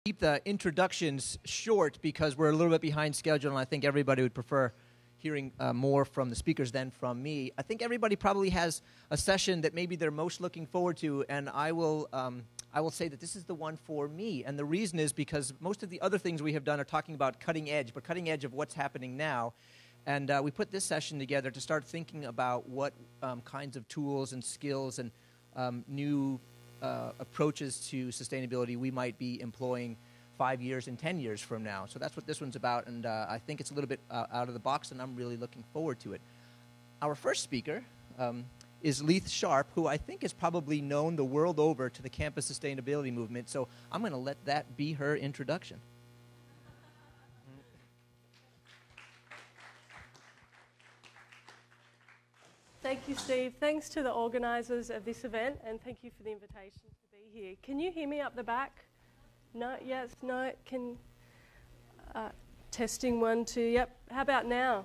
Keep the introductions short because we're a little bit behind schedule, and I think everybody would prefer hearing more from the speakers than from me. I think everybody probably has a session that maybe they're most looking forward to, and I will say that this is the one for me. And the reason is because most of the other things we have done are talking about cutting edge, but cutting edge of what's happening now. And we put this session together to start thinking about what kinds of tools and skills and new approaches to sustainability we might be employing 5 years and 10 years from now. So that's what this one's about, and I think it's a little bit out of the box, and I'm really looking forward to it. Our first speaker is Leith Sharp, who I think is probably known the world over to the campus sustainability movement, so I'm going to let that be her introduction. Thank you, Steve. Thanks to the organisers of this event, and thank you for the invitation to be here. Can you hear me up the back? No? Yes? No? Testing 1, 2. Yep. How about now?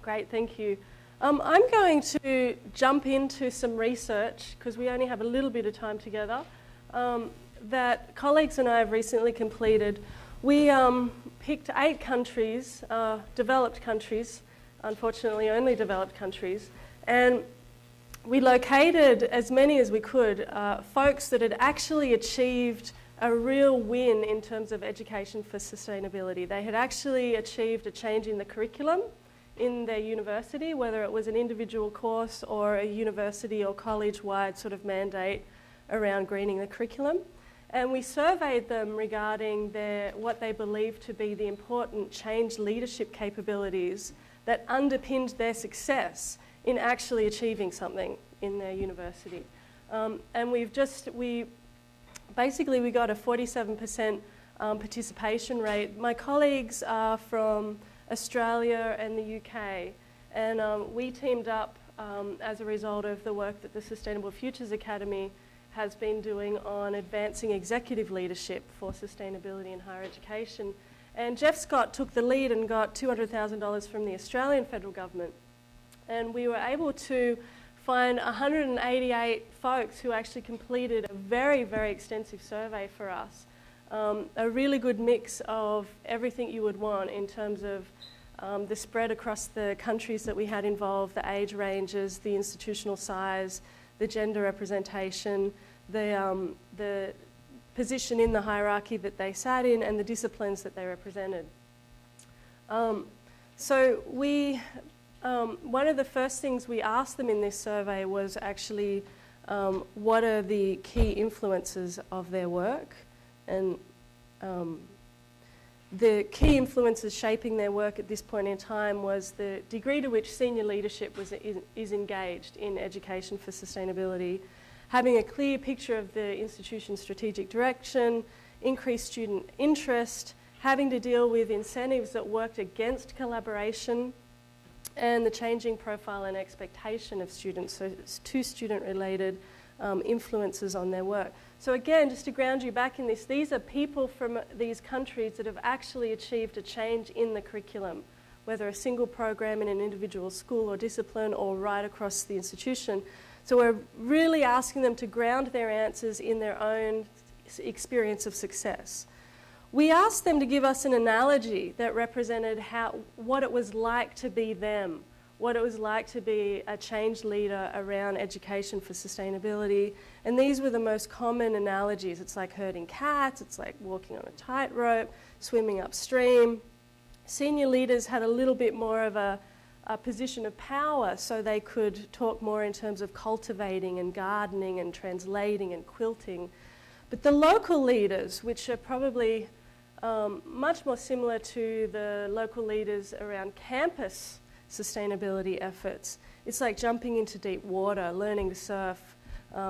Great, thank you. I'm going to jump into some research, because we only have a little bit of time together, that colleagues and I have recently completed. We picked 8 countries, developed countries, unfortunately only developed countries, and we located as many as we could, folks that had actually achieved a real win in terms of education for sustainability. They had actually achieved a change in the curriculum in their university, whether it was an individual course or a university or college-wide sort of mandate around greening the curriculum. And we surveyed them regarding what they believed to be the important change leadership capabilities that underpinned their success in actually achieving something in their university. And we got a 47% participation rate. My colleagues are from Australia and the UK, and we teamed up as a result of the work that the Sustainable Futures Academy has been doing on advancing executive leadership for sustainability in higher education. And Jeff Scott took the lead and got $200,000 from the Australian federal government. And we were able to find 188 folks who actually completed a very, very extensive survey for us. A really good mix of everything you would want in terms of the spread across the countries that we had involved, the age ranges, the institutional size, the gender representation, the position in the hierarchy that they sat in, and the disciplines that they represented. So one of the first things we asked them in this survey was actually what are the key influences of their work, and the key influences shaping their work at this point in time was the degree to which senior leadership is engaged in education for sustainability, having a clear picture of the institution's strategic direction, increased student interest, having to deal with incentives that worked against collaboration, and the changing profile and expectation of students, so it's 2 student-related influences on their work. So again, just to ground you back in this, these are people from these countries that have actually achieved a change in the curriculum, whether a single program in an individual school or discipline or right across the institution. So we're really asking them to ground their answers in their own experience of success. We asked them to give us an analogy that represented what it was like to be them, what it was like to be a change leader around education for sustainability. And these were the most common analogies. It's like herding cats, it's like walking on a tightrope, swimming upstream. Senior leaders had a little bit more of a position of power, so they could talk more in terms of cultivating and gardening and translating and quilting. But the local leaders, which are probably much more similar to the local leaders around campus sustainability efforts, it's like jumping into deep water, learning to surf,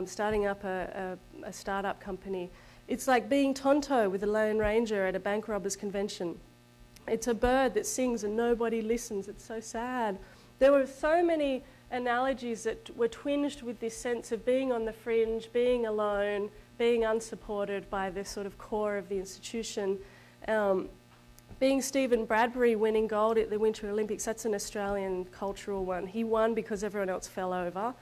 starting up a startup company. It's like being Tonto with a Lone Ranger at a bank robbers convention. It's a bird that sings and nobody listens. It's so sad. There were so many analogies that were twinged with this sense of being on the fringe, being alone, being unsupported by the sort of core of the institution. Being Stephen Bradbury winning gold at the Winter Olympics, that's an Australian cultural one. He won because everyone else fell over.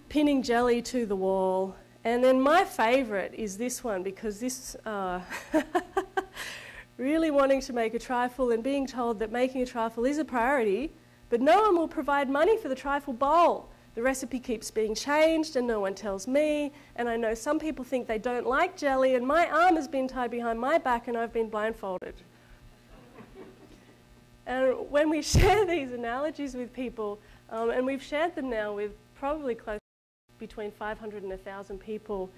Pinning jelly to the wall And then my favourite is this one, because this really wanting to make a trifle and being told that making a trifle is a priority, but no one will provide money for the trifle bowl. The recipe keeps being changed and no one tells me, and I know some people think they don't like jelly, and my arm has been tied behind my back and I've been blindfolded. And when we share these analogies with people, and we've shared them now with probably close to between 500 and 1,000 people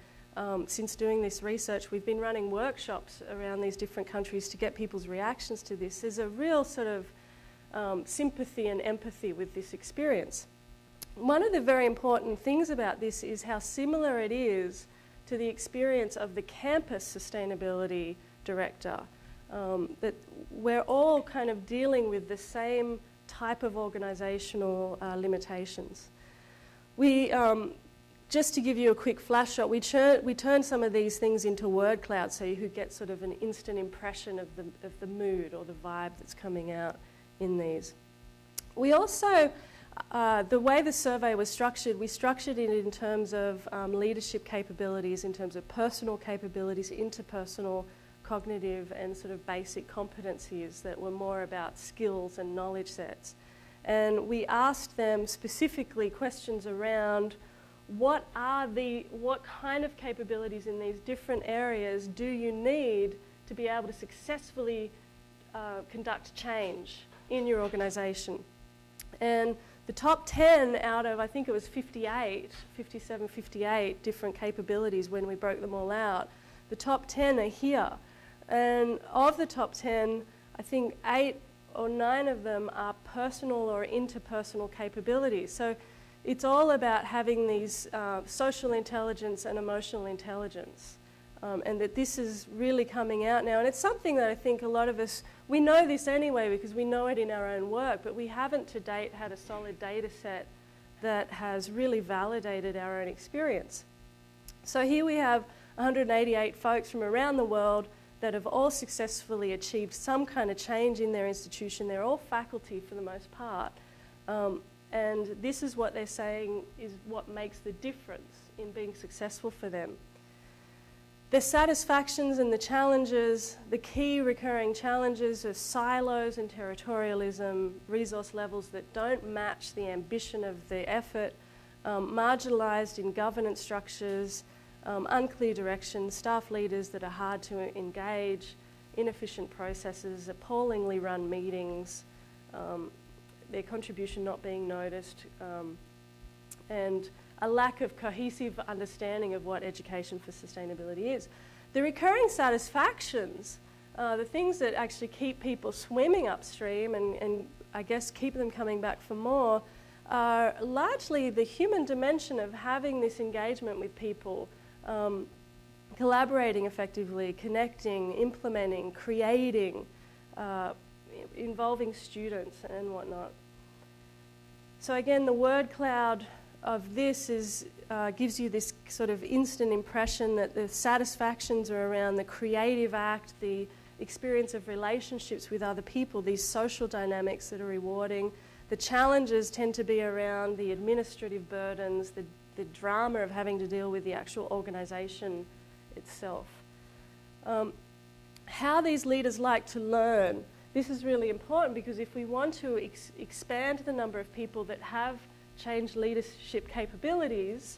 since doing this research, we've been running workshops around these different countries to get people's reactions to this. There's a real sort of sympathy and empathy with this experience. One of the very important things about this is how similar it is to the experience of the campus sustainability director, that we're all kind of dealing with the same type of organisational limitations. We, just to give you a quick flash shot, we turn some of these things into word clouds so you could get sort of an instant impression of the mood or the vibe that's coming out in these. We also, the way the survey was structured, we structured it in terms of leadership capabilities, in terms of personal capabilities, interpersonal, cognitive and sort of basic competencies that were more about skills and knowledge sets. And we asked them specifically questions around what kind of capabilities in these different areas do you need to be able to successfully conduct change in your organisation. And the top 10 out of, I think it was 57, 58 different capabilities when we broke them all out, the top 10 are here. And of the top 10, I think 8 or 9 of them are personal or interpersonal capabilities. So it's all about having these social intelligence and emotional intelligence. And that this is really coming out now. And it's something that I think a lot of us, we know this anyway because we know it in our own work, but we haven't to date had a solid data set that has really validated our own experience. So here we have 188 folks from around the world that have all successfully achieved some kind of change in their institution. They're all faculty for the most part. And this is what they're saying is what makes the difference in being successful for them. Their satisfactions and the challenges, the key recurring challenges are silos and territorialism, resource levels that don't match the ambition of the effort, marginalised in governance structures, unclear direction, staff leaders that are hard to engage, inefficient processes, appallingly run meetings, their contribution not being noticed, and a lack of cohesive understanding of what education for sustainability is. The recurring satisfactions, the things that actually keep people swimming upstream and I guess keep them coming back for more, are largely the human dimension of having this engagement with people, collaborating effectively, connecting, implementing, creating, involving students and whatnot. So again, the word cloud of this is, gives you this sort of instant impression that the satisfactions are around the creative act, the experience of relationships with other people, these social dynamics that are rewarding. The challenges tend to be around the administrative burdens, the drama of having to deal with the actual organisation itself. How these leaders like to learn. This is really important because if we want to expand the number of people that have change leadership capabilities,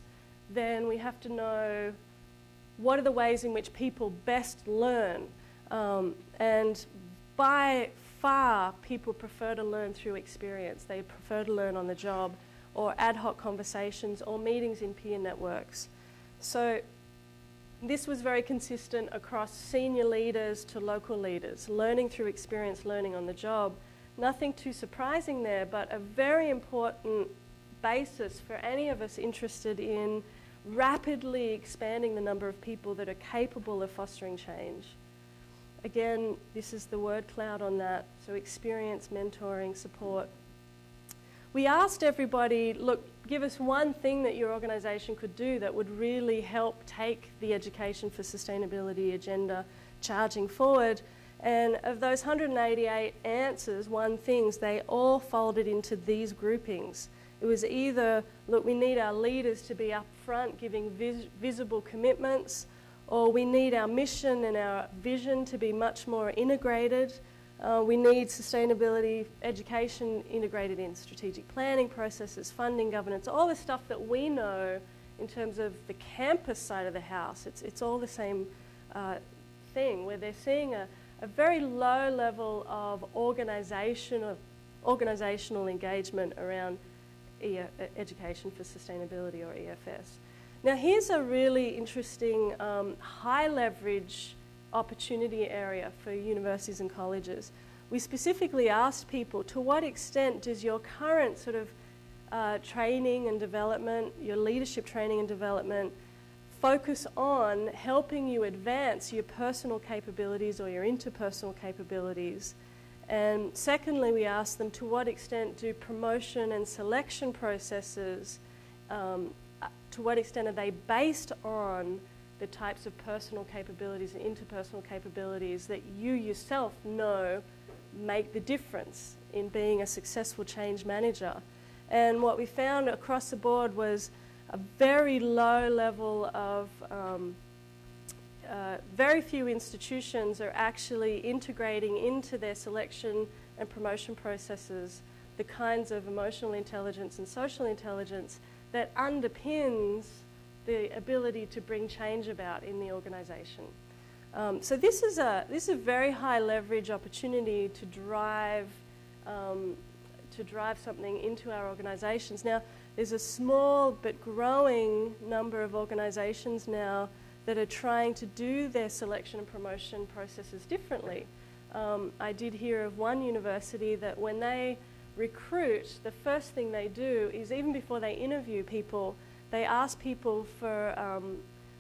then we have to know what are the ways in which people best learn. And by far, people prefer to learn through experience. They prefer to learn on the job or ad hoc conversations or meetings in peer networks. So this was very consistent across senior leaders to local leaders, learning through experience, learning on the job. Nothing too surprising there, but a very important basis for any of us interested in rapidly expanding the number of people that are capable of fostering change. Again, this is the word cloud on that, so experience, mentoring, support. We asked everybody, look, give us one thing that your organisation could do that would really help take the education for sustainability agenda charging forward. And of those 188 answers, one things, they all folded into these groupings. It was either, look, we need our leaders to be up front giving visible commitments, or we need our mission and our vision to be much more integrated. We need sustainability education integrated in strategic planning processes, funding, governance, all the stuff that we know in terms of the campus side of the house. It's all the same thing, where they're seeing a very low level of organizational engagement around education for sustainability, or EFS. Now here's a really interesting high leverage opportunity area for universities and colleges. We specifically asked people, to what extent does your current sort of training and development, your leadership training and development, focus on helping you advance your personal capabilities or your interpersonal capabilities? And secondly, we asked them, to what extent do promotion and selection processes, to what extent are they based on the types of personal capabilities and interpersonal capabilities that you yourself know make the difference in being a successful change manager? And what we found across the board was a very low level of, very few institutions are actually integrating into their selection and promotion processes the kinds of emotional intelligence and social intelligence that underpins the ability to bring change about in the organisation. So this is a very high leverage opportunity to drive something into our organisations. Now, there's a small but growing number of organisations now that are trying to do their selection and promotion processes differently. I did hear of one university that when they recruit, the first thing they do is, even before they interview people, they ask people for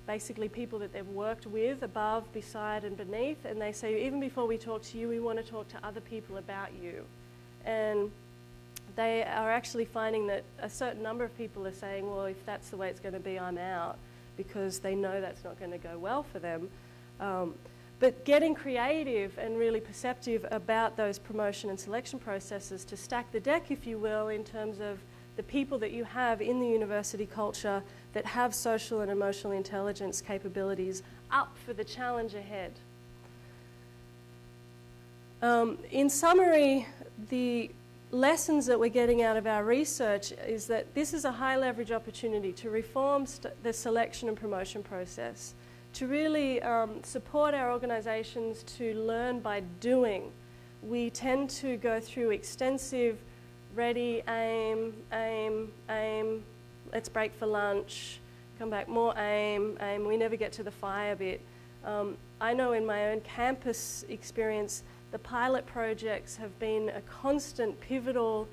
basically people that they've worked with above, beside and beneath, and they say, even before we talk to you, we want to talk to other people about you. And they are actually finding that a certain number of people are saying, well, if that's the way it's going to be, I'm out, because they know that's not going to go well for them. But getting creative and really perceptive about those promotion and selection processes to stack the deck, if you will, in terms of the people that you have in the university culture that have social and emotional intelligence capabilities up for the challenge ahead. In summary, the lessons that we're getting out of our research is that this is a high leverage opportunity to reform the selection and promotion process, to really support our organisations to learn by doing. We tend to go through extensive ready, aim, let's break for lunch, come back, more aim, we never get to the fire bit. I know in my own campus experience, the pilot projects have been a constant pivotal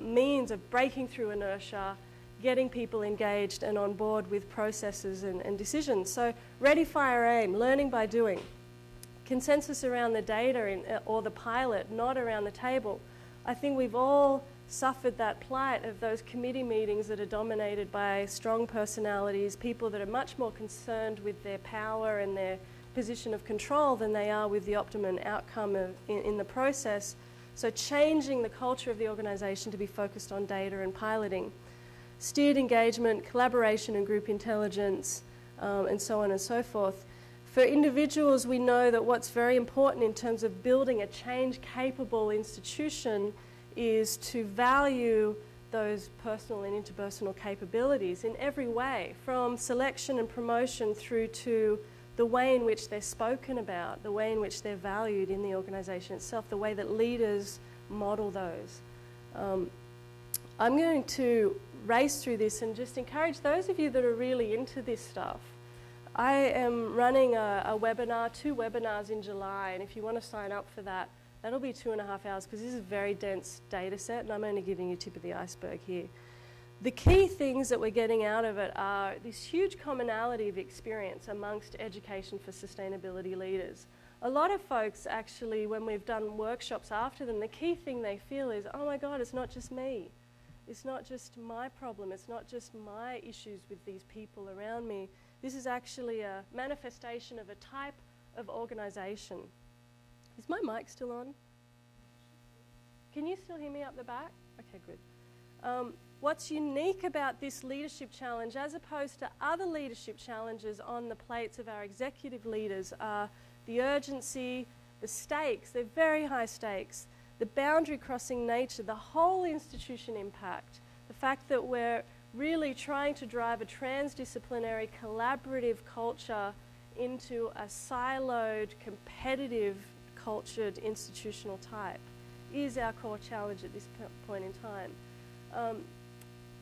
means of breaking through inertia, getting people engaged and on board with processes and decisions. So ready, fire, aim, learning by doing. Consensus around the data or the pilot, not around the table. I think we've all suffered that plight of those committee meetings that are dominated by strong personalities, people that are much more concerned with their power and their position of control than they are with the optimum outcome in the process. So changing the culture of the organisation to be focused on data and piloting. Steered engagement, collaboration and group intelligence, and so on and so forth. For individuals, we know that what's very important in terms of building a change-capable institution is to value those personal and interpersonal capabilities in every way, from selection and promotion through to the way in which they're spoken about, the way in which they're valued in the organisation itself, the way that leaders model those. I'm going to race through this and just encourage those of you that are really into this stuff. I am running a webinar, 2 webinars in July, and if you want to sign up for that, that'll be 2.5 hours, because this is a very dense data set and I'm only giving you tip of the iceberg here. The key things that we're getting out of it are this huge commonality of experience amongst education for sustainability leaders. A lot of folks actually, when we've done workshops after them, the key thing they feel is, oh my God, it's not just me. It's not just my problem. It's not just my issues with these people around me. This is actually a manifestation of a type of organisation. Is my mic still on? Can you still hear me up the back? Okay, good. What's unique about this leadership challenge, as opposed to other leadership challenges on the plates of our executive leaders, are the urgency, the stakes. They're very high stakes. The boundary crossing nature, the whole institution impact, the fact that we're really trying to drive a transdisciplinary, collaborative culture into a siloed, competitive, cultured institutional type is our core challenge at this point in time.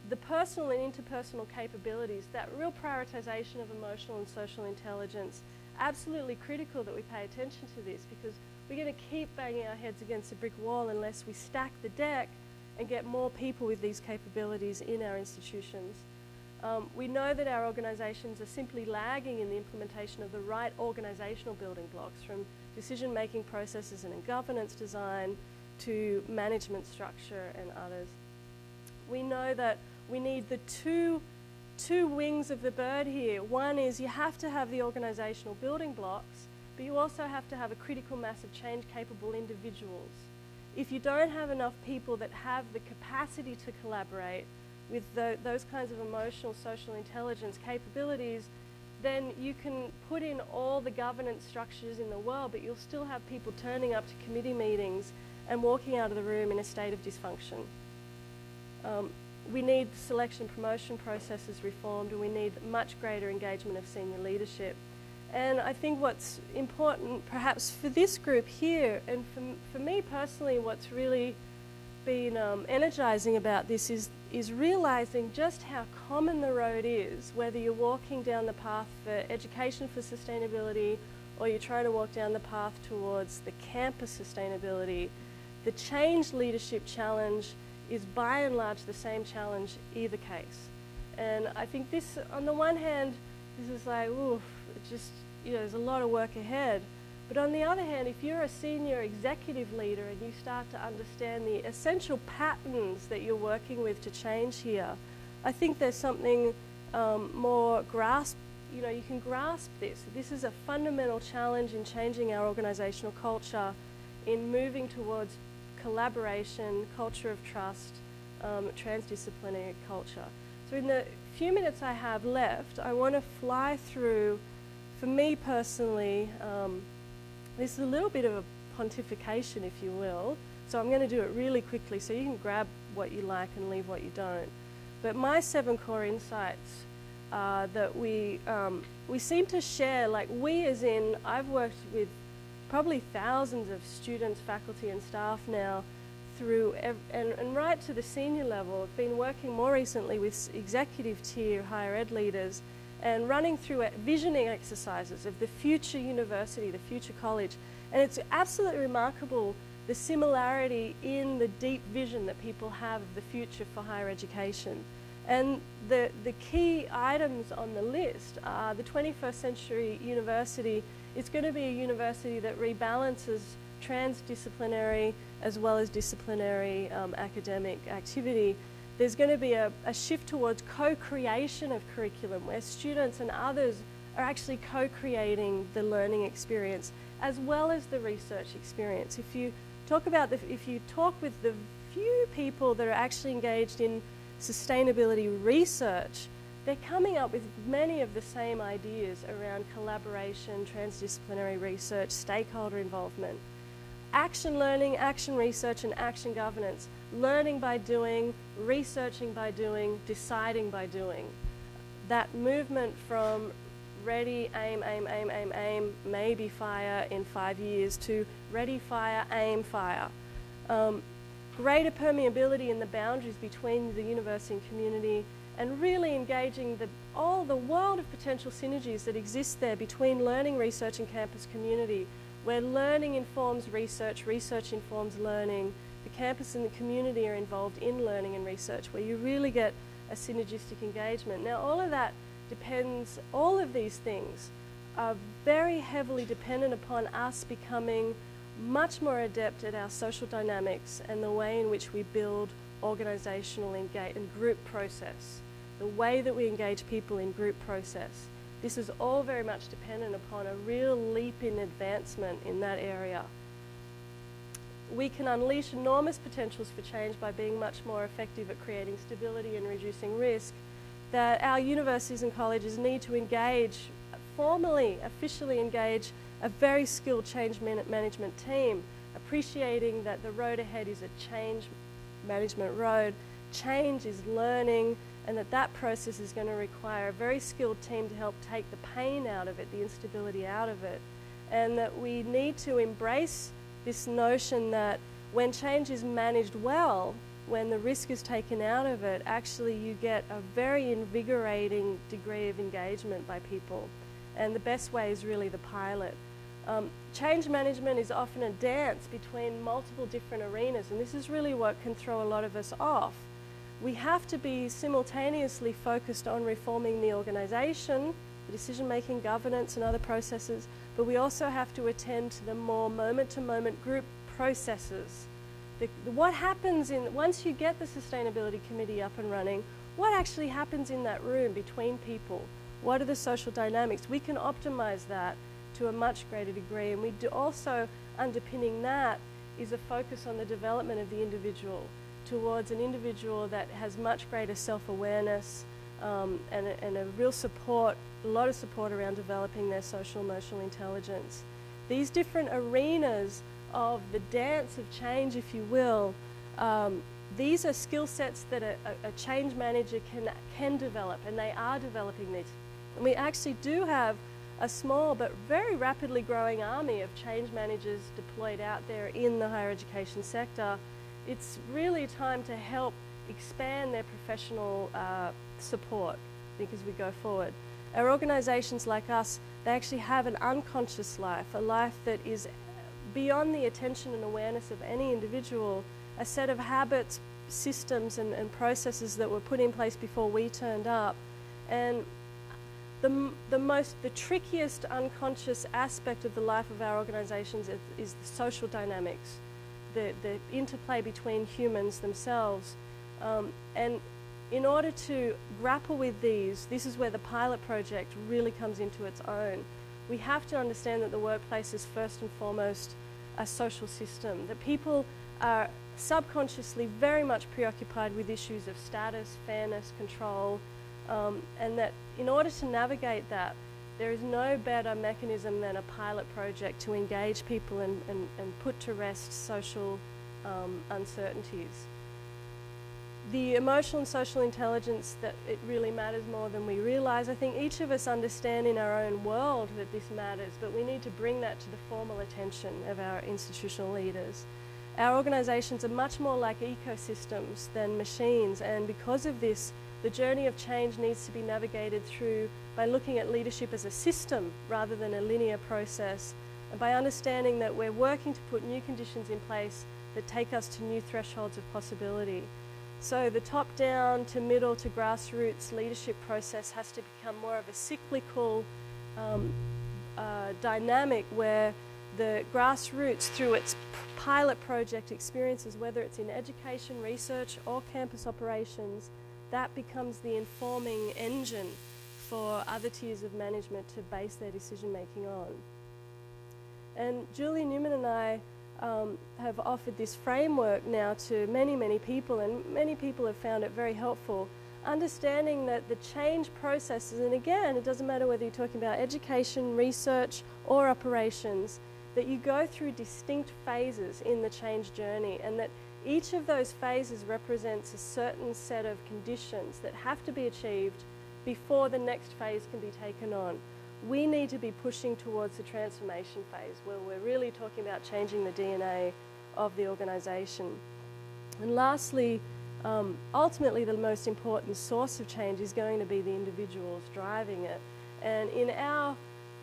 The personal and interpersonal capabilities, that real prioritization of emotional and social intelligence, absolutely critical that we pay attention to this, because we're going to keep banging our heads against a brick wall unless we stack the deck and get more people with these capabilities in our institutions. We know that our organisations are simply lagging in the implementation of the right organisational building blocks, from decision-making processes and governance design to management structure and others. We know that we need the two wings of the bird here. One is you have to have the organisational building blocks, but you also have to have a critical mass of change-capable individuals. If you don't have enough people that have the capacity to collaborate with those kinds of emotional, social intelligence capabilities, then you can put in all the governance structures in the world, but you'll still have people turning up to committee meetings and walking out of the room in a state of dysfunction. We need selection promotion processes reformed, and we need much greater engagement of senior leadership. And I think what's important perhaps for this group here, and for me personally, what's really been energizing about this is realizing just how common the road is, whether you're walking down the path for education for sustainability or you're trying to walk down the path towards the campus sustainability. The change leadership challenge is by and large the same challenge either case. And I think this, on the one hand, this is like, oof, it just, there's a lot of work ahead. But on the other hand, if you're a senior executive leader and you start to understand the essential patterns that you're working with to change here, I think there's something more you can grasp this. This is a fundamental challenge in changing our organizational culture, in moving towards collaboration, culture of trust, transdisciplinary culture. So in the few minutes I have left, I want to fly through, for me personally, this is a little bit of a pontification, if you will, so I'm going to do it really quickly so you can grab what you like and leave what you don't. But my 7 core insights are that we seem to share, like we as in, I've worked with probably thousands of students, faculty and staff now through, and right to the senior level. I've been working more recently with executive tier higher ed leaders and running through visioning exercises of the future university, the future college. And it's absolutely remarkable the similarity in the deep vision that people have of the future for higher education. And the key items on the list are the 21st century university. It's going to be a university that rebalances transdisciplinary as well as disciplinary academic activity. There's going to be a shift towards co-creation of curriculum, where students and others are actually co-creating the learning experience as well as the research experience. If you talk with the few people that are actually engaged in sustainability research, they're coming up with many of the same ideas around collaboration, transdisciplinary research, stakeholder involvement. Action learning, action research, and action governance. Learning by doing, researching by doing, deciding by doing. That movement from ready, aim, aim, aim, aim, aim, maybe fire in 5 years, to ready, fire, aim, fire. Greater permeability in the boundaries between the university and community, and really engaging all the world of potential synergies that exist there between learning, research, and campus community, where learning informs research, research informs learning. The campus and the community are involved in learning and research, where you really get a synergistic engagement. Now, all of these things are very heavily dependent upon us becoming much more adept at our social dynamics and the way in which we build organizational and group process, the way that we engage people in group process. This is all very much dependent upon a real leap in advancement in that area. we can unleash enormous potentials for change by being much more effective at creating stability and reducing risk, that our universities and colleges need to engage, formally, officially engage, a very skilled change management team, appreciating that the road ahead is a change management road, change is learning, and that process is going to require a very skilled team to help take the pain out of it, the instability out of it, and that we need to embrace this notion that when change is managed well, when the risk is taken out of it, actually you get a very invigorating degree of engagement by people. And the best way is really the pilot. Change management is often a dance between multiple different arenas, and this is really what can throw a lot of us off. We have to be simultaneously focused on reforming the organisation, the decision-making, governance and other processes, but we also have to attend to the more moment-to-moment group processes. What happens once you get the Sustainability Committee up and running, what actually happens in that room between people? What are the social dynamics? We can optimise that to a much greater degree, and we do also, underpinning that, is a focus on the development of the individual towards an individual that has much greater self-awareness and a real support, a lot of support around developing their social emotional intelligence. These different arenas of the dance of change, if you will, these are skill sets that a change manager can develop, and they are developing these. And we actually do have a small but very rapidly growing army of change managers deployed out there in the higher education sector. It's really time to help expand their professional support because we go forward. Our organisations like us, they actually have an unconscious life, a life that is beyond the attention and awareness of any individual, a set of habits, systems and processes that were put in place before we turned up. And the trickiest unconscious aspect of the life of our organisations is the social dynamics, the interplay between humans themselves. And in order to grapple with these, this is where the pilot project really comes into its own. We have to understand that the workplace is first and foremost a social system, that people are subconsciously very much preoccupied with issues of status, fairness, control, and that in order to navigate that, there is no better mechanism than a pilot project to engage people and put to rest social uncertainties. The emotional and social intelligence, that it really matters more than we realise. I think each of us understand in our own world that this matters, but we need to bring that to the formal attention of our institutional leaders. Our organisations are much more like ecosystems than machines, and because of this, the journey of change needs to be navigated through by looking at leadership as a system rather than a linear process, and by understanding that we're working to put new conditions in place that take us to new thresholds of possibility. So the top-down to middle to grassroots leadership process has to become more of a cyclical dynamic where the grassroots, through its pilot project experiences, whether it's in education, research or campus operations, that becomes the informing engine for other tiers of management to base their decision-making on. And Julie Newman and I have offered this framework now to many, many people, and many people have found it very helpful, understanding that the change processes, and again, it doesn't matter whether you're talking about education, research or operations, that you go through distinct phases in the change journey, and that each of those phases represents a certain set of conditions that have to be achieved before the next phase can be taken on. We need to be pushing towards the transformation phase where we're really talking about changing the DNA of the organisation. And lastly, ultimately the most important source of change is going to be the individuals driving it. And in our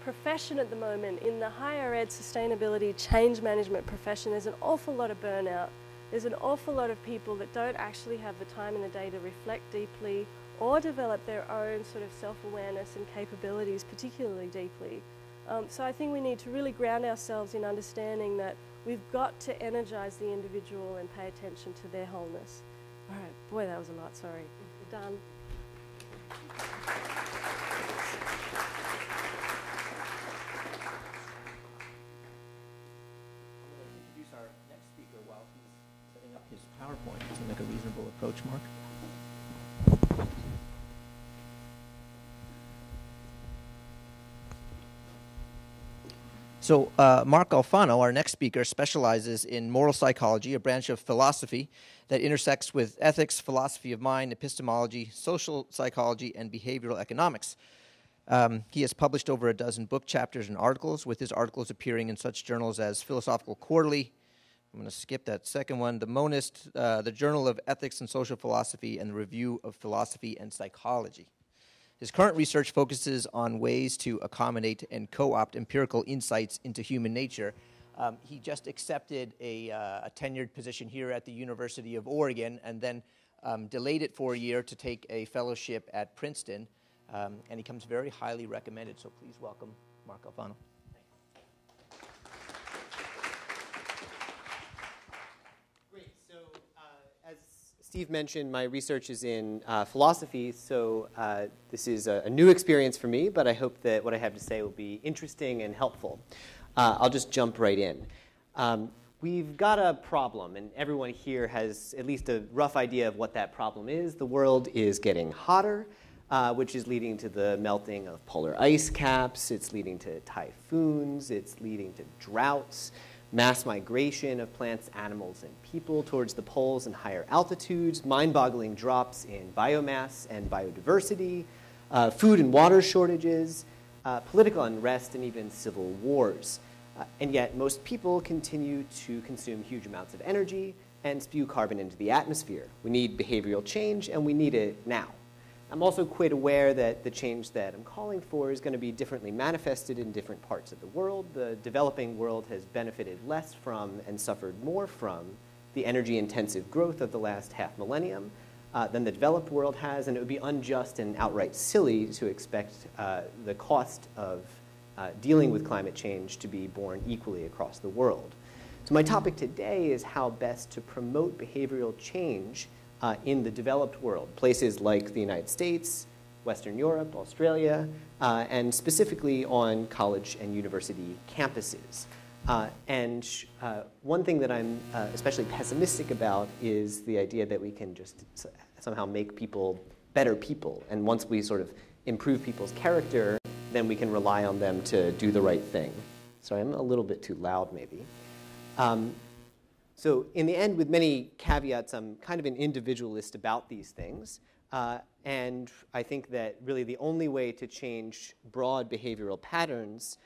profession at the moment, in the higher ed sustainability change management profession, there's an awful lot of burnout. There's an awful lot of people that don't actually have the time in the day to reflect deeply or develop their own sort of self-awareness and capabilities particularly deeply. So I think we need to really ground ourselves in understanding that we've got to energise the individual and pay attention to their wholeness. All right, boy, that was a lot, sorry. Done. his PowerPoint. It seemed like a reasonable approach, Mark. So Mark Alfano, our next speaker, specializes in moral psychology, a branch of philosophy that intersects with ethics, philosophy of mind, epistemology, social psychology, and behavioral economics. He has published over a dozen book chapters and articles, with his articles appearing in such journals as Philosophical Quarterly, I'm going to skip that second one, The Monist, the Journal of Ethics and Social Philosophy, and the Review of Philosophy and Psychology. His current research focuses on ways to accommodate and co-opt empirical insights into human nature. He just accepted a tenured position here at the University of Oregon and then delayed it for a year to take a fellowship at Princeton. And he comes very highly recommended, so please welcome Mark Alfano. Great. So as Steve mentioned, my research is in philosophy, so this is a new experience for me, but I hope that what I have to say will be interesting and helpful. I'll just jump right in. We've got a problem, and everyone here has at least a rough idea of what that problem is. The world is getting hotter, which is leading to the melting of polar ice caps. It's leading to typhoons. It's leading to droughts, mass migration of plants, animals, and people towards the poles and higher altitudes, mind-boggling drops in biomass and biodiversity, food and water shortages, political unrest, and even civil wars. And yet, most people continue to consume huge amounts of energy and spew carbon into the atmosphere. We need behavioral change, and we need it now. I'm also quite aware that the change that I'm calling for is going to be differently manifested in different parts of the world. The developing world has benefited less from and suffered more from the energy-intensive growth of the last half millennium than the developed world has, and it would be unjust and outright silly to expect the cost of dealing with climate change to be borne equally across the world. So my topic today is how best to promote behavioral change in the developed world, places like the United States, Western Europe, Australia, and specifically on college and university campuses. And one thing that I'm especially pessimistic about is the idea that we can just somehow make people better people. And once we sort of improve people's character, then we can rely on them to do the right thing. Sorry, I'm a little bit too loud maybe. So in the end, with many caveats, I'm kind of an individualist about these things. And I think that really the only way to change broad behavioral patterns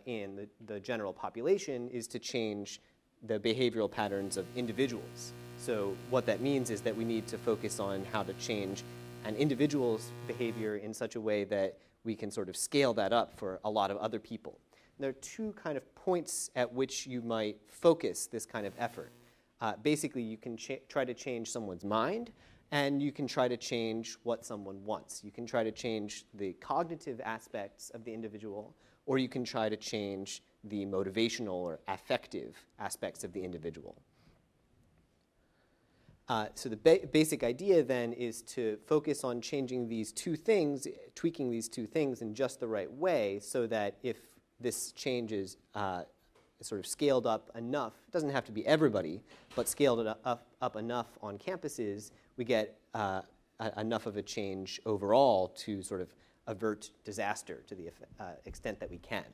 in the general population is to change the behavioral patterns of individuals. So what that means is that we need to focus on how to change an individual's behavior in such a way that we can sort of scale that up for a lot of other people. There are two kind of points at which you might focus this kind of effort. Basically, you can try to change someone's mind, and you can try to change what someone wants. You can try to change the cognitive aspects of the individual, or you can try to change the motivational or affective aspects of the individual. So the basic idea then is to focus on changing these two things, tweaking these two things in just the right way, so that if this change is sort of scaled up enough, it doesn't have to be everybody, but scaled it up enough on campuses, we get enough of a change overall to sort of avert disaster to the extent that we can.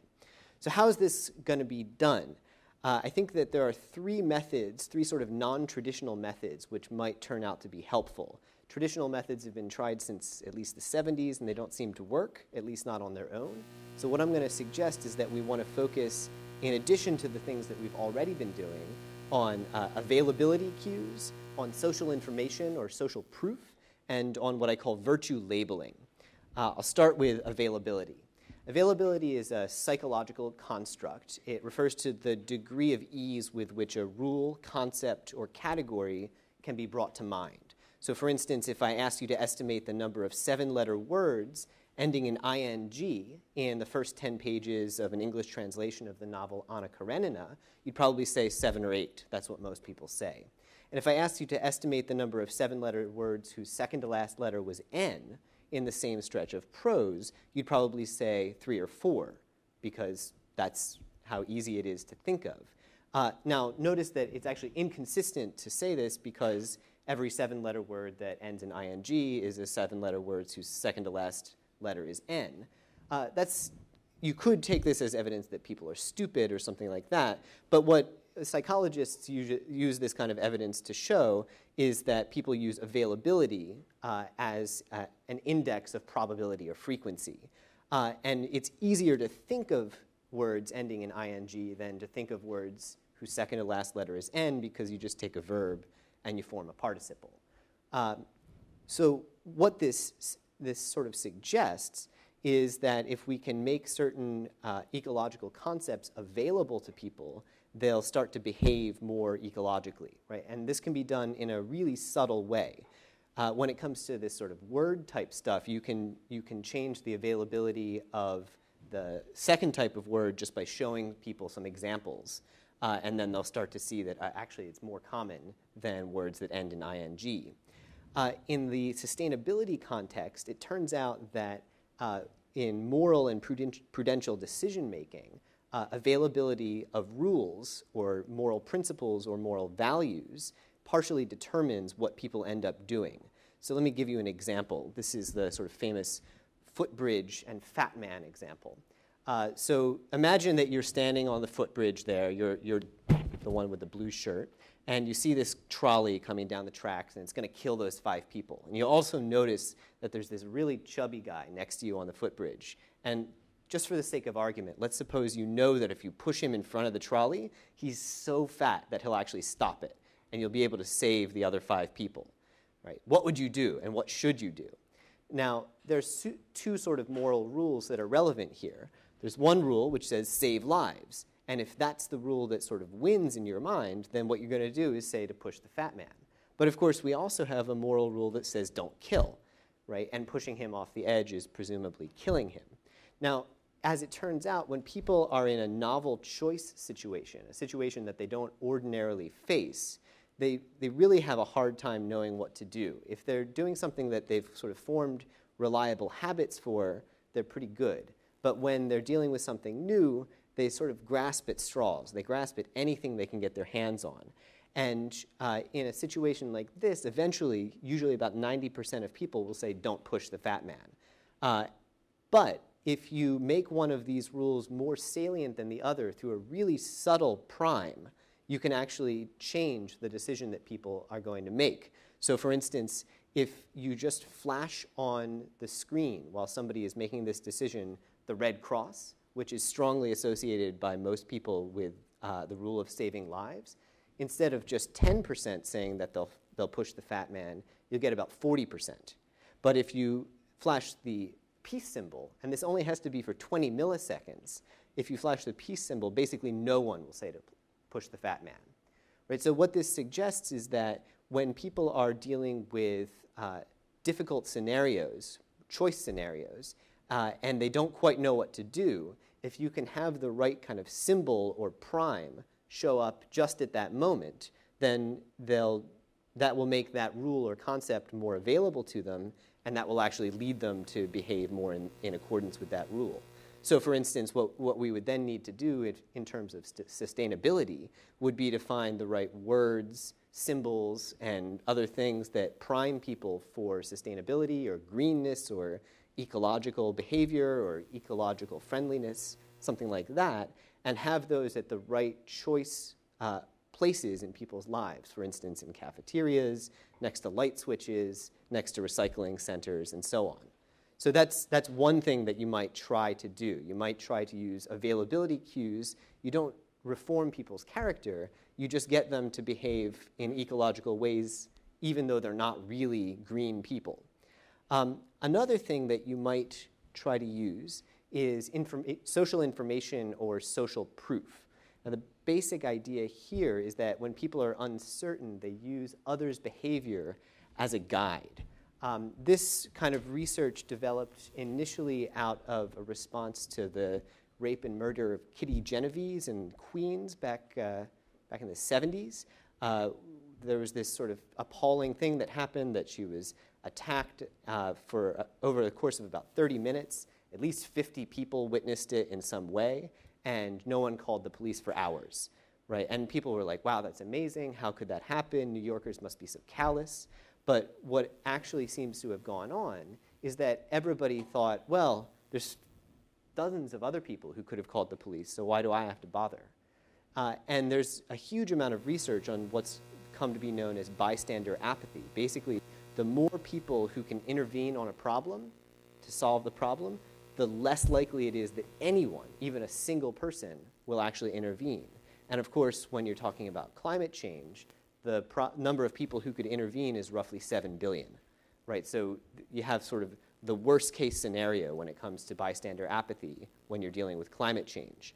So how is this going to be done? I think that there are three methods, three sort of non-traditional methods, which might turn out to be helpful. Traditional methods have been tried since at least the 70s, and they don't seem to work, at least not on their own. So what I'm going to suggest is that we want to focus, in addition to the things that we've already been doing, on availability cues, on social information or social proof, and on what I call virtue labeling. I'll start with availability. Availability is a psychological construct. It refers to the degree of ease with which a rule, concept, or category can be brought to mind. So for instance, if I asked you to estimate the number of 7-letter words ending in ing in the first 10 pages of an English translation of the novel Anna Karenina, you'd probably say 7 or 8. That's what most people say. And if I asked you to estimate the number of 7-letter words whose second to last letter was N in the same stretch of prose, you'd probably say 3 or 4, because that's how easy it is to think of. Now, notice that it's actually inconsistent to say this because every 7-letter word that ends in ing is a 7-letter word whose second to last letter is n. You could take this as evidence that people are stupid or something like that, but what psychologists use this kind of evidence to show is that people use availability as an index of probability or frequency. And it's easier to think of words ending in ing than to think of words whose second to last letter is n, because you just take a verb and you form a participle. So what this sort of suggests is that if we can make certain ecological concepts available to people, they'll start to behave more ecologically, right? And this can be done in a really subtle way. When it comes to this sort of word type stuff, you can change the availability of the second type of word just by showing people some examples. And then they'll start to see that actually it's more common than words that end in ing. In the sustainability context, it turns out that in moral and prudential decision making, availability of rules or moral principles or moral values partially determines what people end up doing. So let me give you an example. This is the sort of famous footbridge and fat man example. So imagine that you're standing on the footbridge there. You're the one with the blue shirt. And you see this trolley coming down the tracks, and it's going to kill those 5 people. And you also notice that there's this really chubby guy next to you on the footbridge. And just for the sake of argument, let's suppose you know that if you push him in front of the trolley, he's so fat that he'll actually stop it, and you'll be able to save the other 5 people. Right? What would you do, and what should you do? Now, there's 2 sort of moral rules that are relevant here. There's one rule which says save lives. And if that's the rule that sort of wins in your mind, then what you're going to do is say to push the fat man. But of course, we also have a moral rule that says don't kill, right? And pushing him off the edge is presumably killing him. Now, as it turns out, when people are in a novel choice situation, a situation that they don't ordinarily face, they really have a hard time knowing what to do. If they're doing something that they've sort of formed reliable habits for, they're pretty good. But when they're dealing with something new, they sort of grasp at straws. They grasp at anything they can get their hands on. And in a situation like this, eventually, usually about 90% of people will say, don't push the fat man. But if you make one of these rules more salient than the other through a really subtle prime, you can actually change the decision that people are going to make. So for instance, if you just flash on the screen while somebody is making this decision the red cross, which is strongly associated by most people with the rule of saving lives, instead of just 10% saying that they'll push the fat man, you'll get about 40%. But if you flash the peace symbol, and this only has to be for 20 milliseconds, if you flash the peace symbol, basically no one will say to push the fat man. Right? So what this suggests is that when people are dealing with difficult scenarios, choice scenarios, and they don't quite know what to do, if you can have the right kind of symbol or prime show up just at that moment, then that will make that rule or concept more available to them, and that will actually lead them to behave more in accordance with that rule. So for instance, what we would then need to do in terms of sustainability would be to find the right words, symbols, and other things that prime people for sustainability or greenness or ecological behavior or ecological friendliness, something like that, and have those at the right choice places in people's lives. For instance, in cafeterias, next to light switches, next to recycling centers, and so on. So that's one thing that you might try to do. You might try to use availability cues. You don't reform people's character. You just get them to behave in ecological ways even though they're not really green people. Another thing that you might try to use is social information or social proof. Now, the basic idea here is that when people are uncertain, they use others' behavior as a guide. This kind of research developed initially out of a response to the rape and murder of Kitty Genovese in Queens back in the 70s. There was this sort of appalling thing that happened, that she was attacked for over the course of about 30 minutes. At least 50 people witnessed it in some way, and no one called the police for hours. right? And people were like, wow, that's amazing. How could that happen? New Yorkers must be so callous. But what actually seems to have gone on is that everybody thought, well, there's dozens of other people who could have called the police, so why do I have to bother? And there's a huge amount of research on what's come to be known as bystander apathy. Basically, the more people who can intervene on a problem to solve the problem, the less likely it is that anyone, even a single person, will actually intervene. And of course, when you're talking about climate change, the number of people who could intervene is roughly 7 billion, right? So you have sort of the worst case scenario when it comes to bystander apathy when you're dealing with climate change.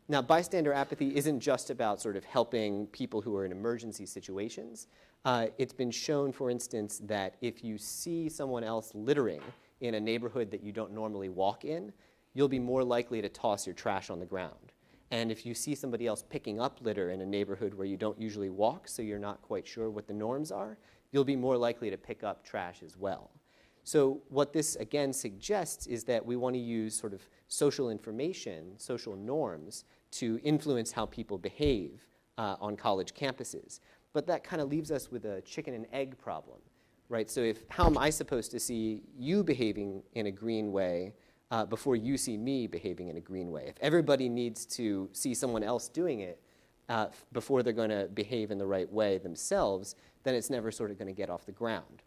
Now, bystander apathy isn't just about sort of helping people who are in emergency situations. It's been shown, for instance, that if you see someone else littering in a neighborhood that you don't normally walk in, you'll be more likely to toss your trash on the ground. And if you see somebody else picking up litter in a neighborhood where you don't usually walk, so you're not quite sure what the norms are, you'll be more likely to pick up trash as well. So what this, again, suggests is that we want to use sort of social information, social norms, to influence how people behave on college campuses. But that kind of leaves us with a chicken and egg problem, right? So how am I supposed to see you behaving in a green way before you see me behaving in a green way? If everybody needs to see someone else doing it before they're going to behave in the right way themselves, then it's never sort of going to get off the ground.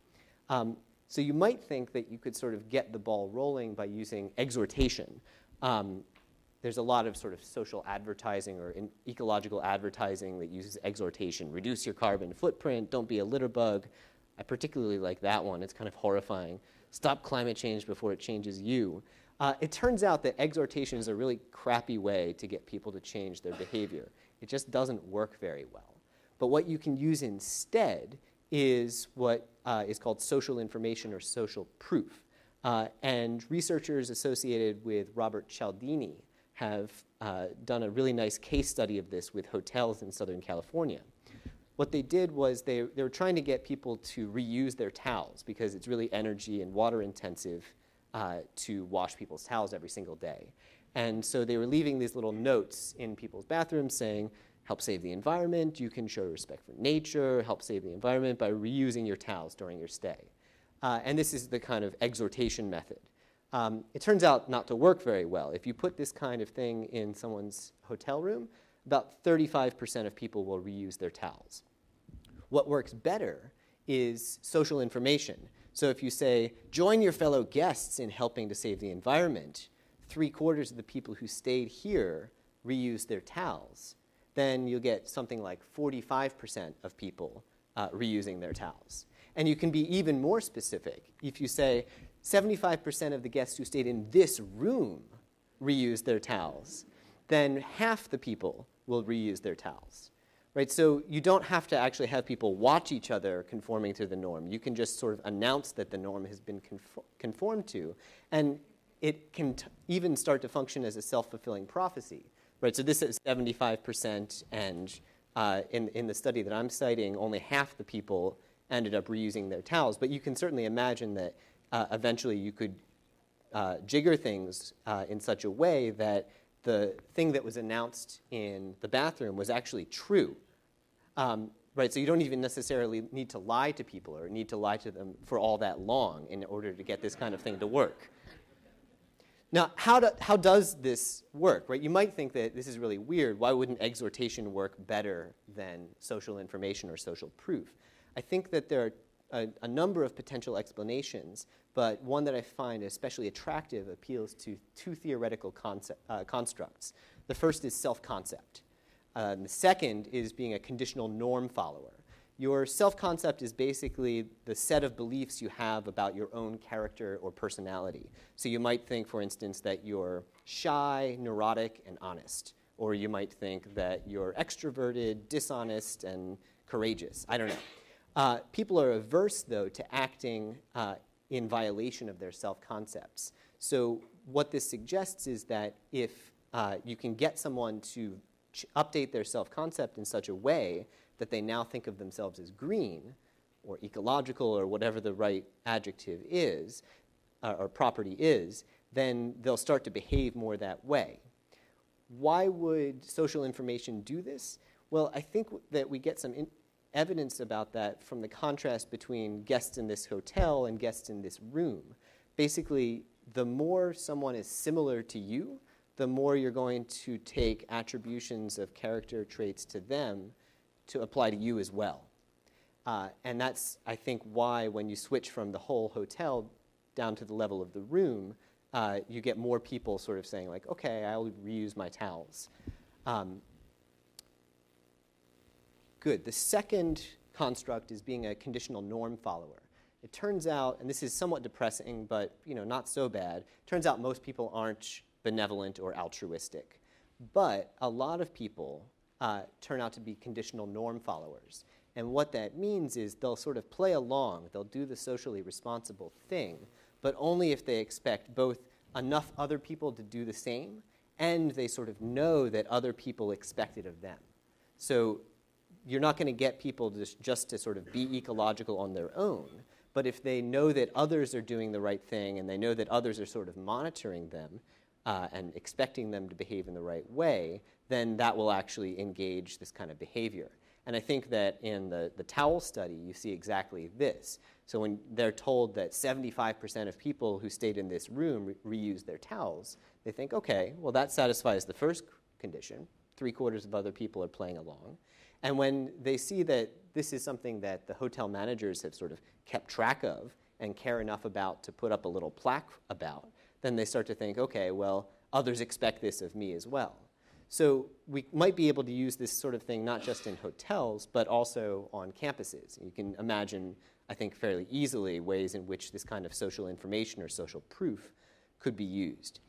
So you might think that you could sort of get the ball rolling by using exhortation. There's a lot of sort of social advertising or ecological advertising that uses exhortation. Reduce your carbon footprint, don't be a litter bug. I particularly like that one. It's kind of horrifying. Stop climate change before it changes you. It turns out that exhortation is a really crappy way to get people to change their behavior. It just doesn't work very well. But what you can use instead is what is called social information or social proof. And researchers associated with Robert Cialdini have done a really nice case study of this with hotels in Southern California. What they did was they were trying to get people to reuse their towels because it's really energy and water intensive to wash people's towels every single day. And so they were leaving these little notes in people's bathrooms saying, help save the environment, you can show respect for nature, help save the environment by reusing your towels during your stay. And this is the kind of exhortation method. It turns out not to work very well. If you put this kind of thing in someone's hotel room, about 35% of people will reuse their towels. What works better is social information. So if you say, join your fellow guests in helping to save the environment, 3/4 of the people who stayed here reuse their towels, then you'll get something like 45% of people reusing their towels. And you can be even more specific. If you say 75% of the guests who stayed in this room reused their towels, then half the people will reuse their towels. Right? So you don't have to actually have people watch each other conforming to the norm. You can just sort of announce that the norm has been conformed to. And it can even start to function as a self-fulfilling prophecy. Right? So this is 75%, and in the study that I'm citing, only half the people ended up reusing their towels. But you can certainly imagine that eventually you could jigger things in such a way that the thing that was announced in the bathroom was actually true. Right, so you don't even necessarily need to lie to people or need to lie to them for all that long in order to get this kind of thing to work. Now, how does this work? Right, you might think that this is really weird. Why wouldn't exhortation work better than social information or social proof? I think that there are a number of potential explanations, but one that I find especially attractive appeals to two theoretical constructs. The first is self-concept. The second is being a conditional norm-follower. Your self-concept is basically the set of beliefs you have about your own character or personality. So you might think, for instance, that you're shy, neurotic, and honest. Or you might think that you're extroverted, dishonest, and courageous. I don't know. People are averse, though, to acting in violation of their self-concepts. So what this suggests is that if you can get someone to update their self-concept in such a way that they now think of themselves as green or ecological or whatever the right adjective is or property is, then they'll start to behave more that way. why would social information do this? Well, I think that we get some evidence about that from the contrast between guests in this hotel and guests in this room. Basically, the more someone is similar to you, the more you're going to take attributions of character traits to them to apply to you as well. And that's, I think, why when you switch from the whole hotel down to the level of the room, you get more people sort of saying, like, okay, I'll reuse my towels. Good. The second construct is being a conditional norm follower. It turns out, and this is somewhat depressing, but not so bad, it turns out most people aren't benevolent or altruistic. But a lot of people turn out to be conditional norm followers. And what that means is they'll sort of play along, they'll do the socially responsible thing, but only if they expect both enough other people to do the same and they sort of know that other people expect it of them. So you're not going to get people just to sort of be ecological on their own, but if they know that others are doing the right thing and they know that others are sort of monitoring them and expecting them to behave in the right way, then that will actually engage this kind of behavior. And I think that in the towel study, you see exactly this. So when they're told that 75% of people who stayed in this room reused their towels, they think, okay, well, that satisfies the first condition. 3/4 of other people are playing along. And when they see that this is something that the hotel managers have sort of kept track of and care enough about to put up a little plaque about, then they start to think, okay, well, others expect this of me as well. So we might be able to use this sort of thing not just in hotels, but also on campuses. You can imagine, I think, fairly easily ways in which this kind of social information or social proof could be used.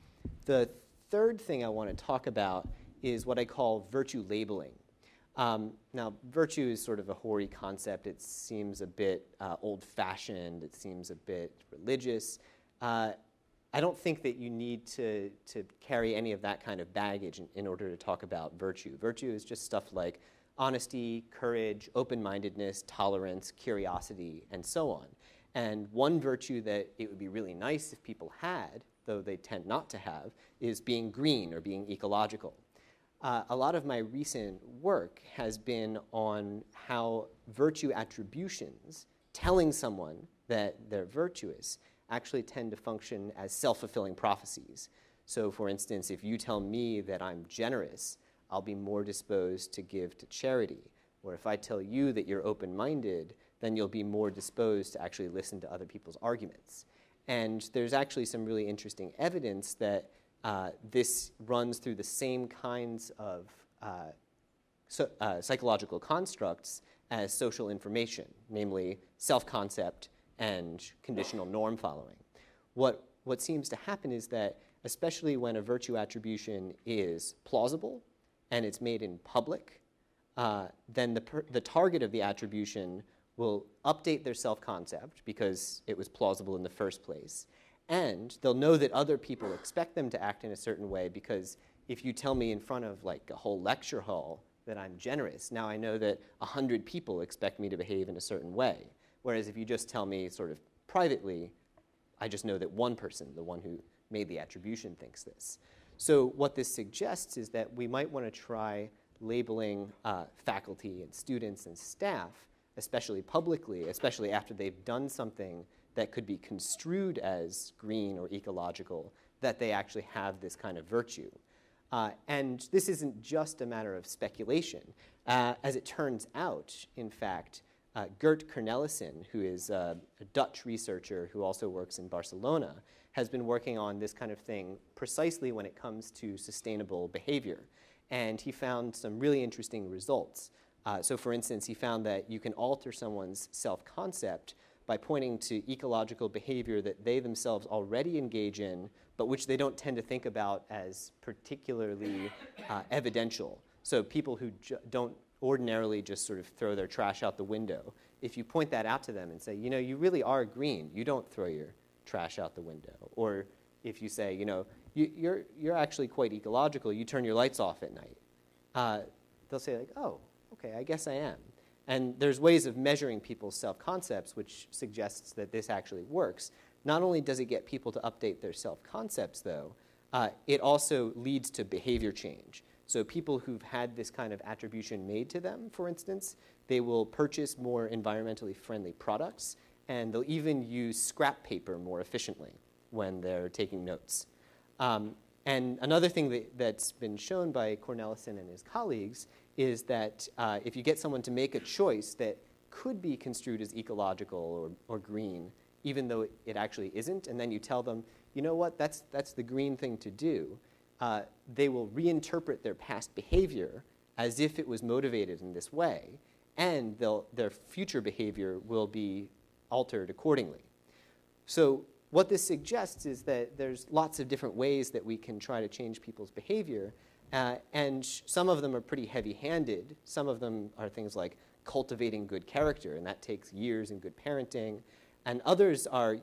The third thing I want to talk about is what I call virtue labeling. Now, virtue is sort of a hoary concept. It seems a bit old-fashioned. It seems a bit religious. I don't think that you need to carry any of that kind of baggage in order to talk about virtue. Virtue is just stuff like honesty, courage, open-mindedness, tolerance, curiosity, and so on. And one virtue that it would be really nice if people had, though they tend not to have, is being green or being ecological. A lot of my recent work has been on how virtue attributions, telling someone that they're virtuous, actually tend to function as self-fulfilling prophecies. So for instance, if you tell me that I'm generous, I'll be more disposed to give to charity. Or if I tell you that you're open-minded, then you'll be more disposed to actually listen to other people's arguments. And there's actually some really interesting evidence that this runs through the same kinds of psychological constructs as social information, namely self-concept and conditional norm following. What seems to happen is that, especially when a virtue attribution is plausible and it's made in public, then the target of the attribution will update their self-concept because it was plausible in the first place. And they'll know that other people expect them to act in a certain way because if you tell me in front of like a whole lecture hall that I'm generous, now I know that 100 people expect me to behave in a certain way. Whereas if you just tell me sort of privately, I just know that one person, the one who made the attribution, thinks this. So what this suggests is that we might want to try labeling faculty and students and staff, especially publicly, especially after they've done something that could be construed as green or ecological, that they actually have this kind of virtue. And this isn't just a matter of speculation. As it turns out, in fact, Gert Cornelissen, who is a Dutch researcher who also works in Barcelona, has been working on this kind of thing precisely when it comes to sustainable behavior. And he found some really interesting results. So for instance, he found that you can alter someone's self-concept by pointing to ecological behavior that they themselves already engage in, but which they don't tend to think about as particularly evidential. So people who don't ordinarily just sort of throw their trash out the window, if you point that out to them and say, you know, you really are green, you don't throw your trash out the window. Or if you say, you know, you're actually quite ecological, you turn your lights off at night, they'll say like, oh, okay, I guess I am. And there's ways of measuring people's self-concepts which suggests that this actually works. Not only does it get people to update their self-concepts, though, it also leads to behavior change. So people who've had this kind of attribution made to them, for instance, they will purchase more environmentally friendly products, and they'll even use scrap paper more efficiently when they're taking notes. And another thing that's been shown by Cornelison and his colleagues is that if you get someone to make a choice that could be construed as ecological or green, even though it actually isn't, and then you tell them, you know what, that's the green thing to do, they will reinterpret their past behavior as if it was motivated in this way, and their future behavior will be altered accordingly. So what this suggests is that there's lots of different ways that we can try to change people's behavior, and some of them are pretty heavy-handed. Some of them are things like cultivating good character, and that takes years and good parenting. And others are,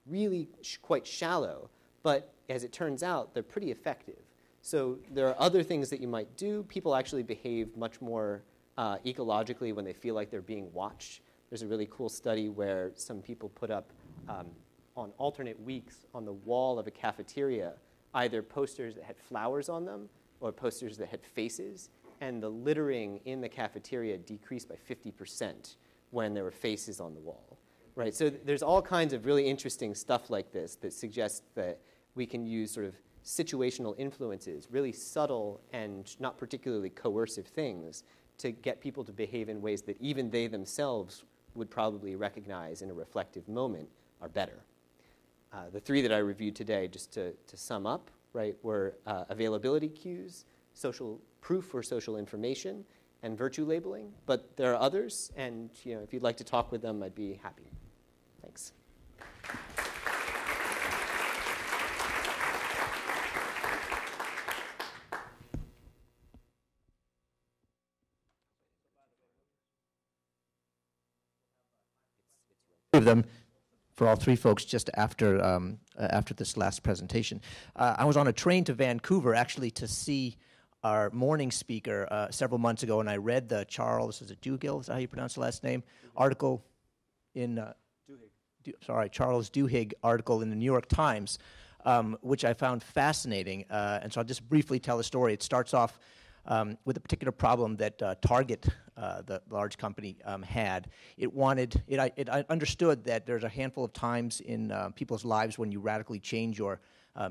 really quite shallow, but as it turns out, they're pretty effective. So there are other things that you might do. People actually behave much more ecologically when they feel like they're being watched. There's a really cool study where some people put up on alternate weeks on the wall of a cafeteria either posters that had flowers on them or posters that had faces, and the littering in the cafeteria decreased by 50% when there were faces on the wall. Right, so there's all kinds of really interesting stuff like this that suggests that we can use sort of situational influences, really subtle and not particularly coercive things, to get people to behave in ways that even they themselves would probably recognize in a reflective moment are better. The three that I reviewed today, just to sum up, right, were availability cues, social proof or social information, and virtue labeling. But there are others, and if you'd like to talk with them, I'd be happy. Thanks. Of them for all three folks just after this last presentation. I was on a train to Vancouver actually to see our morning speaker several months ago, and I read the Charles Duhigg, is that how you pronounce the last name? Article in Charles Duhigg article in the New York Times, which I found fascinating. And so I'll just briefly tell the story. It starts off with a particular problem that Target, the large company, had. It understood that there's a handful of times in people's lives when you radically change your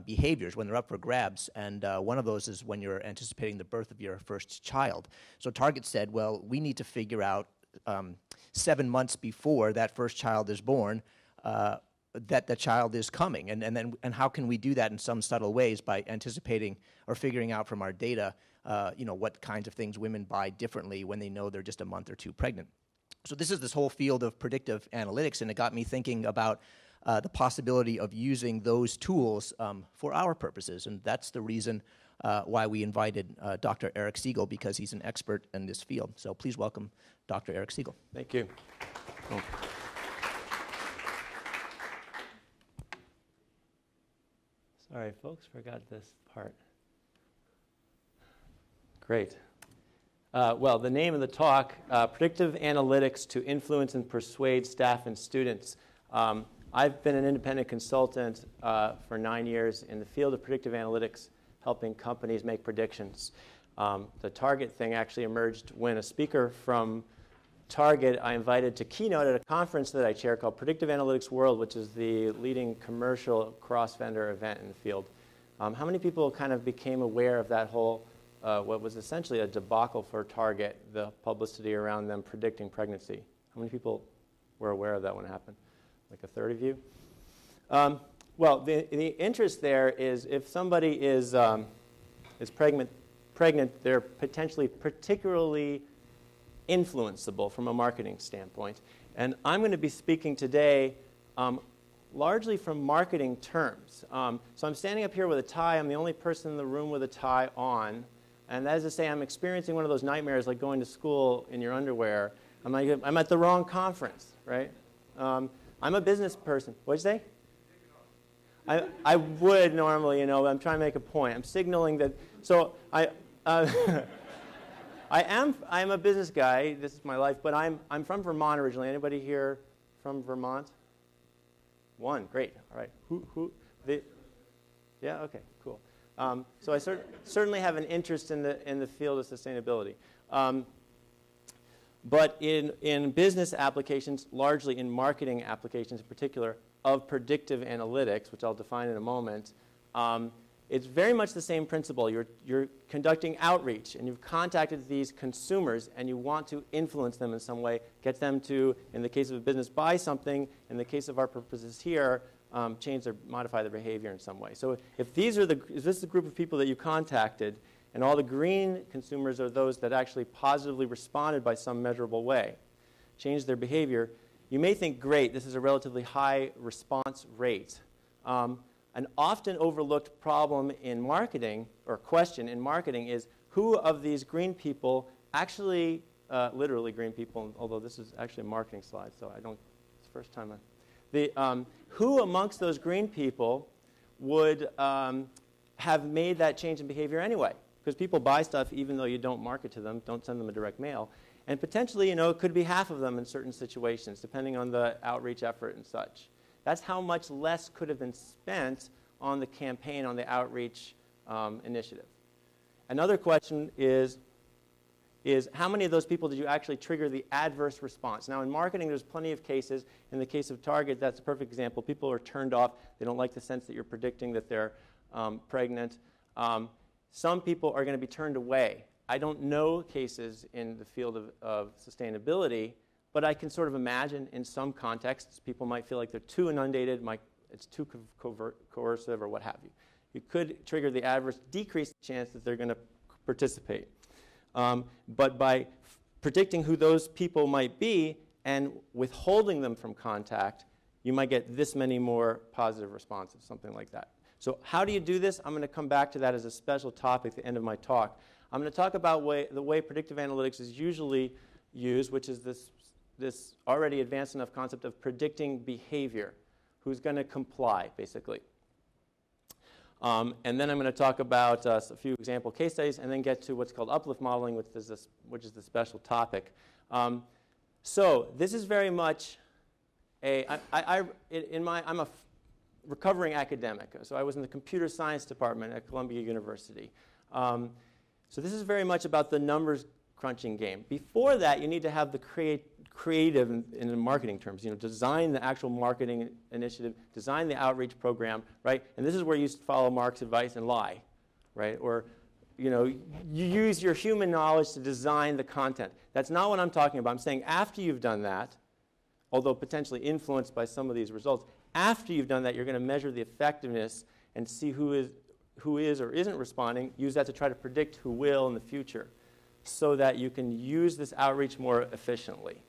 behaviors, when they're up for grabs, and one of those is when you're anticipating the birth of your first child. So Target said, well, we need to figure out 7 months before that first child is born that the child is coming, and how can we do that in some subtle ways by anticipating or figuring out from our data what kinds of things women buy differently when they know they're just a month or two pregnant. So this is this whole field of predictive analytics, and it got me thinking about the possibility of using those tools for our purposes, and that's the reason why we invited Dr. Eric Siegel, because he's an expert in this field. So please welcome Dr. Eric Siegel. Thank you. Cool. Sorry, folks, forgot this part. Great. Well, the name of the talk, Predictive Analytics to Influence and Persuade Staff and Students. I've been an independent consultant for 9 years in the field of predictive analytics, helping companies make predictions. The Target thing actually emerged when a speaker from Target I invited to keynote at a conference that I chair called Predictive Analytics World, which is the leading commercial cross-vendor event in the field. How many people kind of became aware of that whole, what was essentially a debacle for Target, the publicity around them predicting pregnancy? How many people were aware of that when it happened? Like a third of you? Well, the interest there is if somebody is pregnant, they're potentially particularly influenceable from a marketing standpoint. And I'm going to be speaking today largely from marketing terms. So I'm standing up here with a tie. I'm the only person in the room with a tie on. And that is to say, I'm experiencing one of those nightmares like going to school in your underwear. I'm at the wrong conference, right? I'm a business person. What'd you say? I would normally, but I'm trying to make a point. I'm signaling that. So I'm a business guy. This is my life, but I'm from Vermont originally. Anybody here from Vermont? One, great. All right. Yeah, okay, cool. So I certainly have an interest in the field of sustainability. But in business applications, largely in marketing applications in particular, of predictive analytics, which I'll define in a moment, it's very much the same principle. You're conducting outreach, and you've contacted these consumers, and you want to influence them in some way, get them to, in the case of a business, buy something. In the case of our purposes here, change or modify their behavior in some way. So if this is the group of people that you contacted, and all the green consumers are those that actually positively responded by some measurable way, changed their behavior, you may think, great, this is a relatively high response rate. An often overlooked problem in marketing, or question in marketing, is who of these green people actually, literally green people, although this is actually a marketing slide, so I don't, it's the first time who amongst those green people would have made that change in behavior anyway? Because people buy stuff even though you don't market to them, don't send them a direct mail. And potentially, it could be half of them in certain situations, depending on the outreach effort and such. That's how much less could have been spent on the campaign, on the outreach initiative. Another question is how many of those people did you actually trigger the adverse response? Now, in marketing, there's plenty of cases. In the case of Target, that's a perfect example. People are turned off. They don't like the sense that you're predicting that they're pregnant. Some people are going to be turned away. I don't know cases in the field of sustainability, but I can sort of imagine in some contexts, people might feel like they're too inundated, it's too coercive, or what have you. You could trigger the adverse, decrease the chance that they're going to participate. But by predicting who those people might be and withholding them from contact, you might get this many more positive responses, something like that. So how do you do this? I'm going to come back to that as a special topic at the end of my talk. I'm going to talk about the way predictive analytics is usually used, which is this already advanced enough concept of predicting behavior. Who's going to comply, basically. And then I'm going to talk about a few example case studies, and then get to what's called uplift modeling, which is the special topic. So this is very much I'm a recovering academic. So I was in the computer science department at Columbia University. So this is very much about the numbers crunching game. Before that, you need to have the creative in the marketing terms, design the actual marketing initiative, design the outreach program, right? And this is where you follow Mark's advice and lie, right? Or, you use your human knowledge to design the content. That's not what I'm talking about. I'm saying after you've done that, although potentially influenced by some of these results, after you've done that, you're going to measure the effectiveness and see who is or isn't responding, use that to try to predict who will in the future, so that you can use this outreach more efficiently.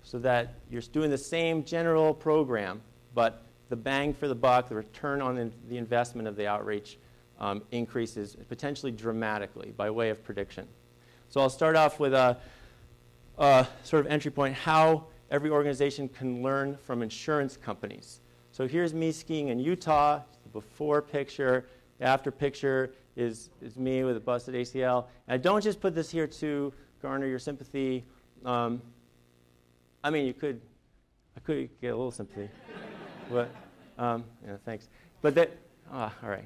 So that you're doing the same general program, but the bang for the buck, the return on the investment of the outreach increases potentially dramatically by way of prediction. So I'll start off with a sort of entry point, how every organization can learn from insurance companies. So here's me skiing in Utah, the before picture. The after picture is me with a busted ACL. And I don't just put this here to garner your sympathy. I mean, I could get a little sympathy, but thanks. But all right,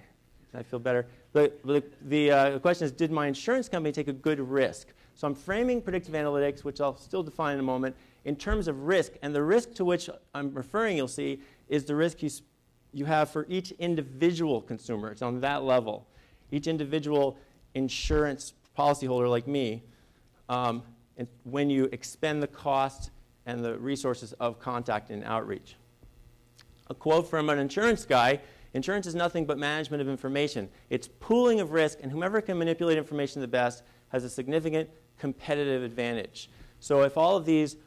I feel better. But the question is, did my insurance company take a good risk? So I'm framing predictive analytics, which I'll still define in a moment, in terms of risk. And the risk to which I'm referring, you'll see, is the risk you have for each individual consumer. It's on that level. Each individual insurance policyholder like me, and when you expend the cost and the resources of contact and outreach. A quote from an insurance guy: insurance is nothing but management of information. It's pooling of risk, and whomever can manipulate information the best has a significant competitive advantage. So if all of these,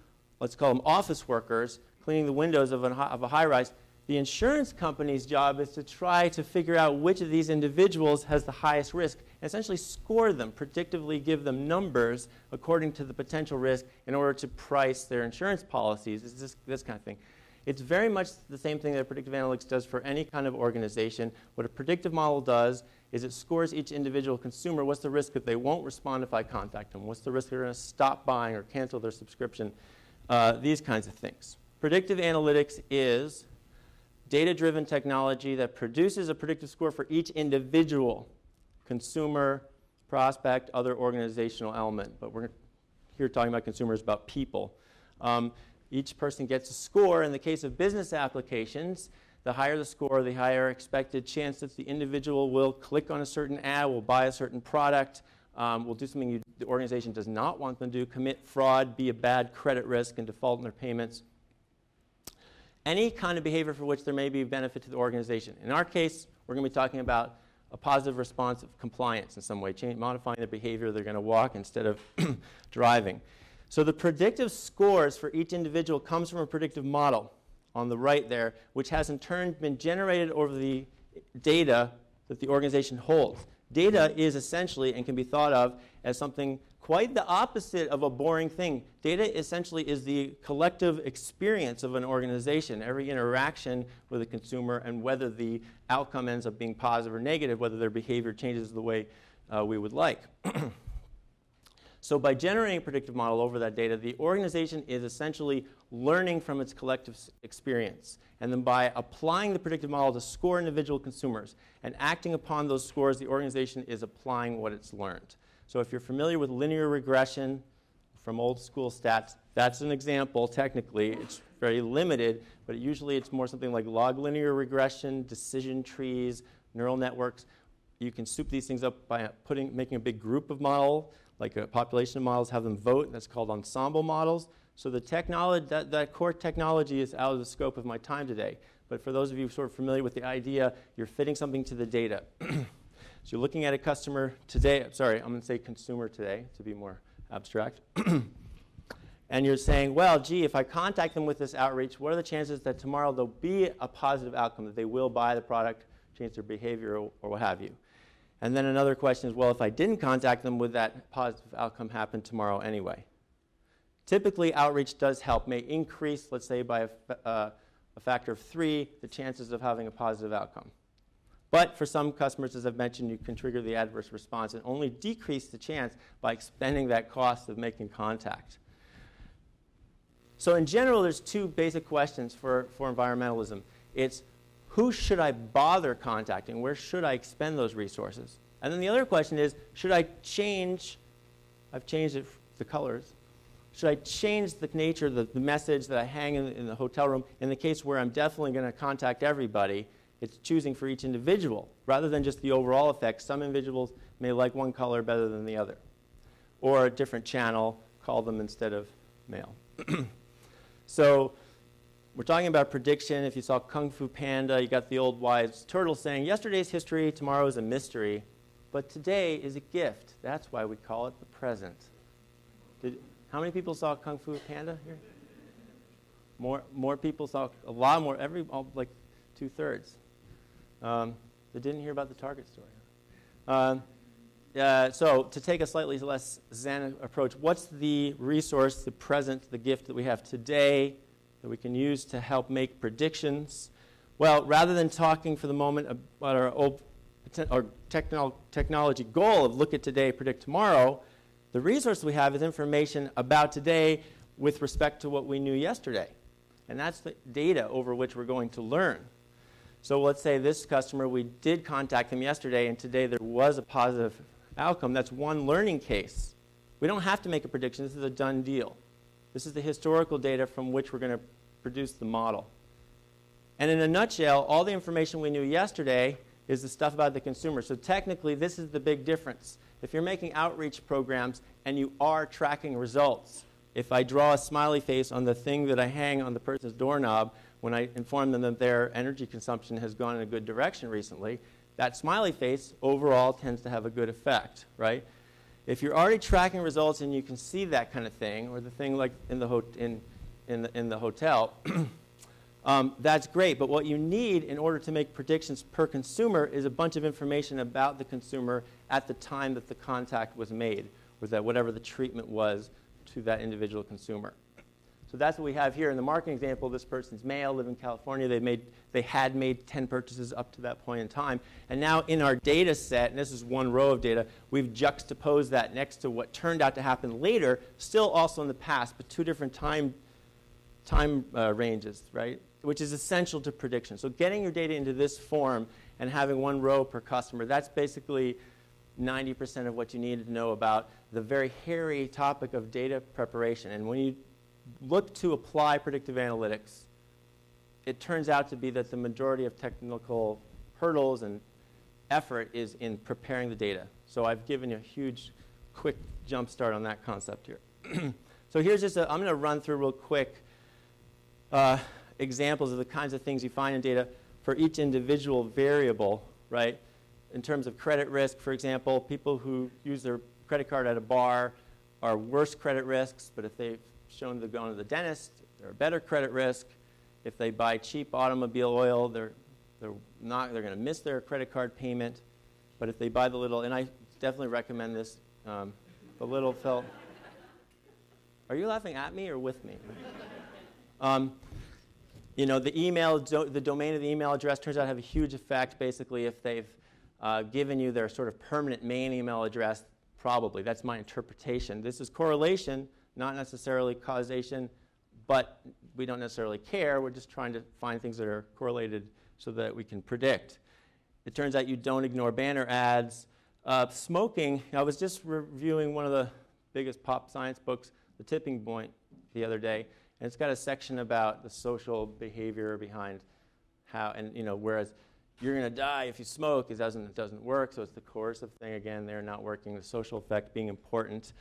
let's call them office workers, cleaning the windows of a high-rise, the insurance company's job is to try to figure out which of these individuals has the highest risk and essentially score them, predictively give them numbers according to the potential risk in order to price their insurance policies. It's this kind of thing. It's very much the same thing that predictive analytics does for any kind of organization. What a predictive model does is it scores each individual consumer. What's the risk that they won't respond if I contact them? What's the risk they're going to stop buying or cancel their subscription? These kinds of things. Predictive analytics is data-driven technology that produces a predictive score for each individual consumer, prospect, other organizational element. But we're here talking about consumers, about people. Each person gets a score. In the case of business applications, the higher the score, the higher expected chance that the individual will click on a certain ad, will buy a certain product, will do something the organization does not want them to do, commit fraud, be a bad credit risk, and default in their payments. Any kind of behavior for which there may be a benefit to the organization. In our case, we're going to be talking about a positive response of compliance in some way, modifying their behavior. They're going to walk instead of driving. So the predictive scores for each individual comes from a predictive model on the right there, which has in turn been generated over the data that the organization holds. Data is essentially, and can be thought of as something quite the opposite of a boring thing. Data essentially is the collective experience of an organization, every interaction with a consumer, and whether the outcome ends up being positive or negative, whether their behavior changes the way we would like. So by generating a predictive model over that data, the organization is essentially learning from its collective experience. And then by applying the predictive model to score individual consumers and acting upon those scores, the organization is applying what it's learned. So if you're familiar with linear regression from old school stats, that's an example technically. It's very limited, but usually it's more something like log linear regression, decision trees, neural networks. You can soup these things up by making a big group of model, like a population of models, have them vote. That's called ensemble models. So the technology, that core technology is out of the scope of my time today. But for those of you sort of familiar with the idea, you're fitting something to the data. So you're looking at a customer today, sorry, I'm going to say consumer today to be more abstract. And you're saying, well, gee, if I contact them with this outreach, what are the chances that tomorrow there'll be a positive outcome, that they will buy the product, change their behavior, or what have you? And then another question is, well, if I didn't contact them, would that positive outcome happen tomorrow anyway? Typically, outreach does help, may increase, let's say, by a factor of 3, the chances of having a positive outcome. But for some customers, as I've mentioned, you can trigger the adverse response and only decrease the chance by expending that cost of making contact. So in general, there's 2 basic questions for environmentalism. It's, who should I bother contacting? Where should I expend those resources? And then the other question is, should I change, I've changed it, the colors, should I change the nature of the message that I hang in the hotel room? In the case where I'm definitely going to contact everybody, it's choosing for each individual. Rather than just the overall effect, some individuals may like one color better than the other. Or a different channel, call them instead of mail. So we're talking about prediction. If you saw Kung Fu Panda, you got the old wise turtle saying, yesterday's history, tomorrow is a mystery, but today is a gift. That's why we call it the present. How many people saw Kung Fu Panda here? More people saw, a lot more, like 2/3. They didn't hear about the Target story. So to take a slightly less Zen approach, what's the resource, the present, the gift that we have today that we can use to help make predictions? Well, rather than talking for the moment about our technology goal of look at today, predict tomorrow, the resource we have is information about today with respect to what we knew yesterday. And that's the data over which we're going to learn. So let's say this customer, we did contact them yesterday, and today there was a positive outcome. That's one learning case. We don't have to make a prediction. This is a done deal. This is the historical data from which we're going to produce the model. And in a nutshell, all the information we knew yesterday is the stuff about the consumer. So technically, this is the big difference. If you're making outreach programs and you are tracking results, if I draw a smiley face on the thing that I hang on the person's doorknob when I inform them that their energy consumption has gone in a good direction recently, that smiley face overall tends to have a good effect, right? If you're already tracking results and you can see that kind of thing, or the thing like in the hotel, that's great. But what you need in order to make predictions per consumer is a bunch of information about the consumer at the time that the contact was made, or that whatever the treatment was to that individual consumer. So that's what we have here in the marketing example. This person's male, live in California. They had made 10 purchases up to that point in time. And now in our data set, and this is one row of data, we've juxtaposed that next to what turned out to happen later, still also in the past, but 2 different time ranges, right? which is essential to prediction. So getting your data into this form and having one row per customer, that's basically 90% of what you need to know about the very hairy topic of data preparation. And when you look to apply predictive analytics, it turns out to be that the majority of technical hurdles and effort is in preparing the data. So I've given you a huge, quick jump start on that concept here. So here's just I'm going to run through real quick examples of the kinds of things you find in data for each individual variable, right? In terms of credit risk, for example, people who use their credit card at a bar are worse credit risks, but if they've shown to go to the dentist, they're a better credit risk. If they buy cheap automobile oil, they're going to miss their credit card payment. But if they buy the little, and I definitely recommend this, the little felt. Are you laughing at me or with me? You know, the email, the domain of the email address turns out to have a huge effect. Basically, if they've given you their sort of permanent main email address, probably. That's my interpretation. This is correlation, not necessarily causation, but we don't necessarily care. We're just trying to find things that are correlated so that we can predict. It turns out you don't ignore banner ads. Smoking, I was just reviewing one of the biggest pop science books, The Tipping Point, the other day, and it's got a section about the social behavior behind how, and you know, whereas you're going to die if you smoke, it doesn't work, so it's the coercive thing again, they're not working, the social effect being important.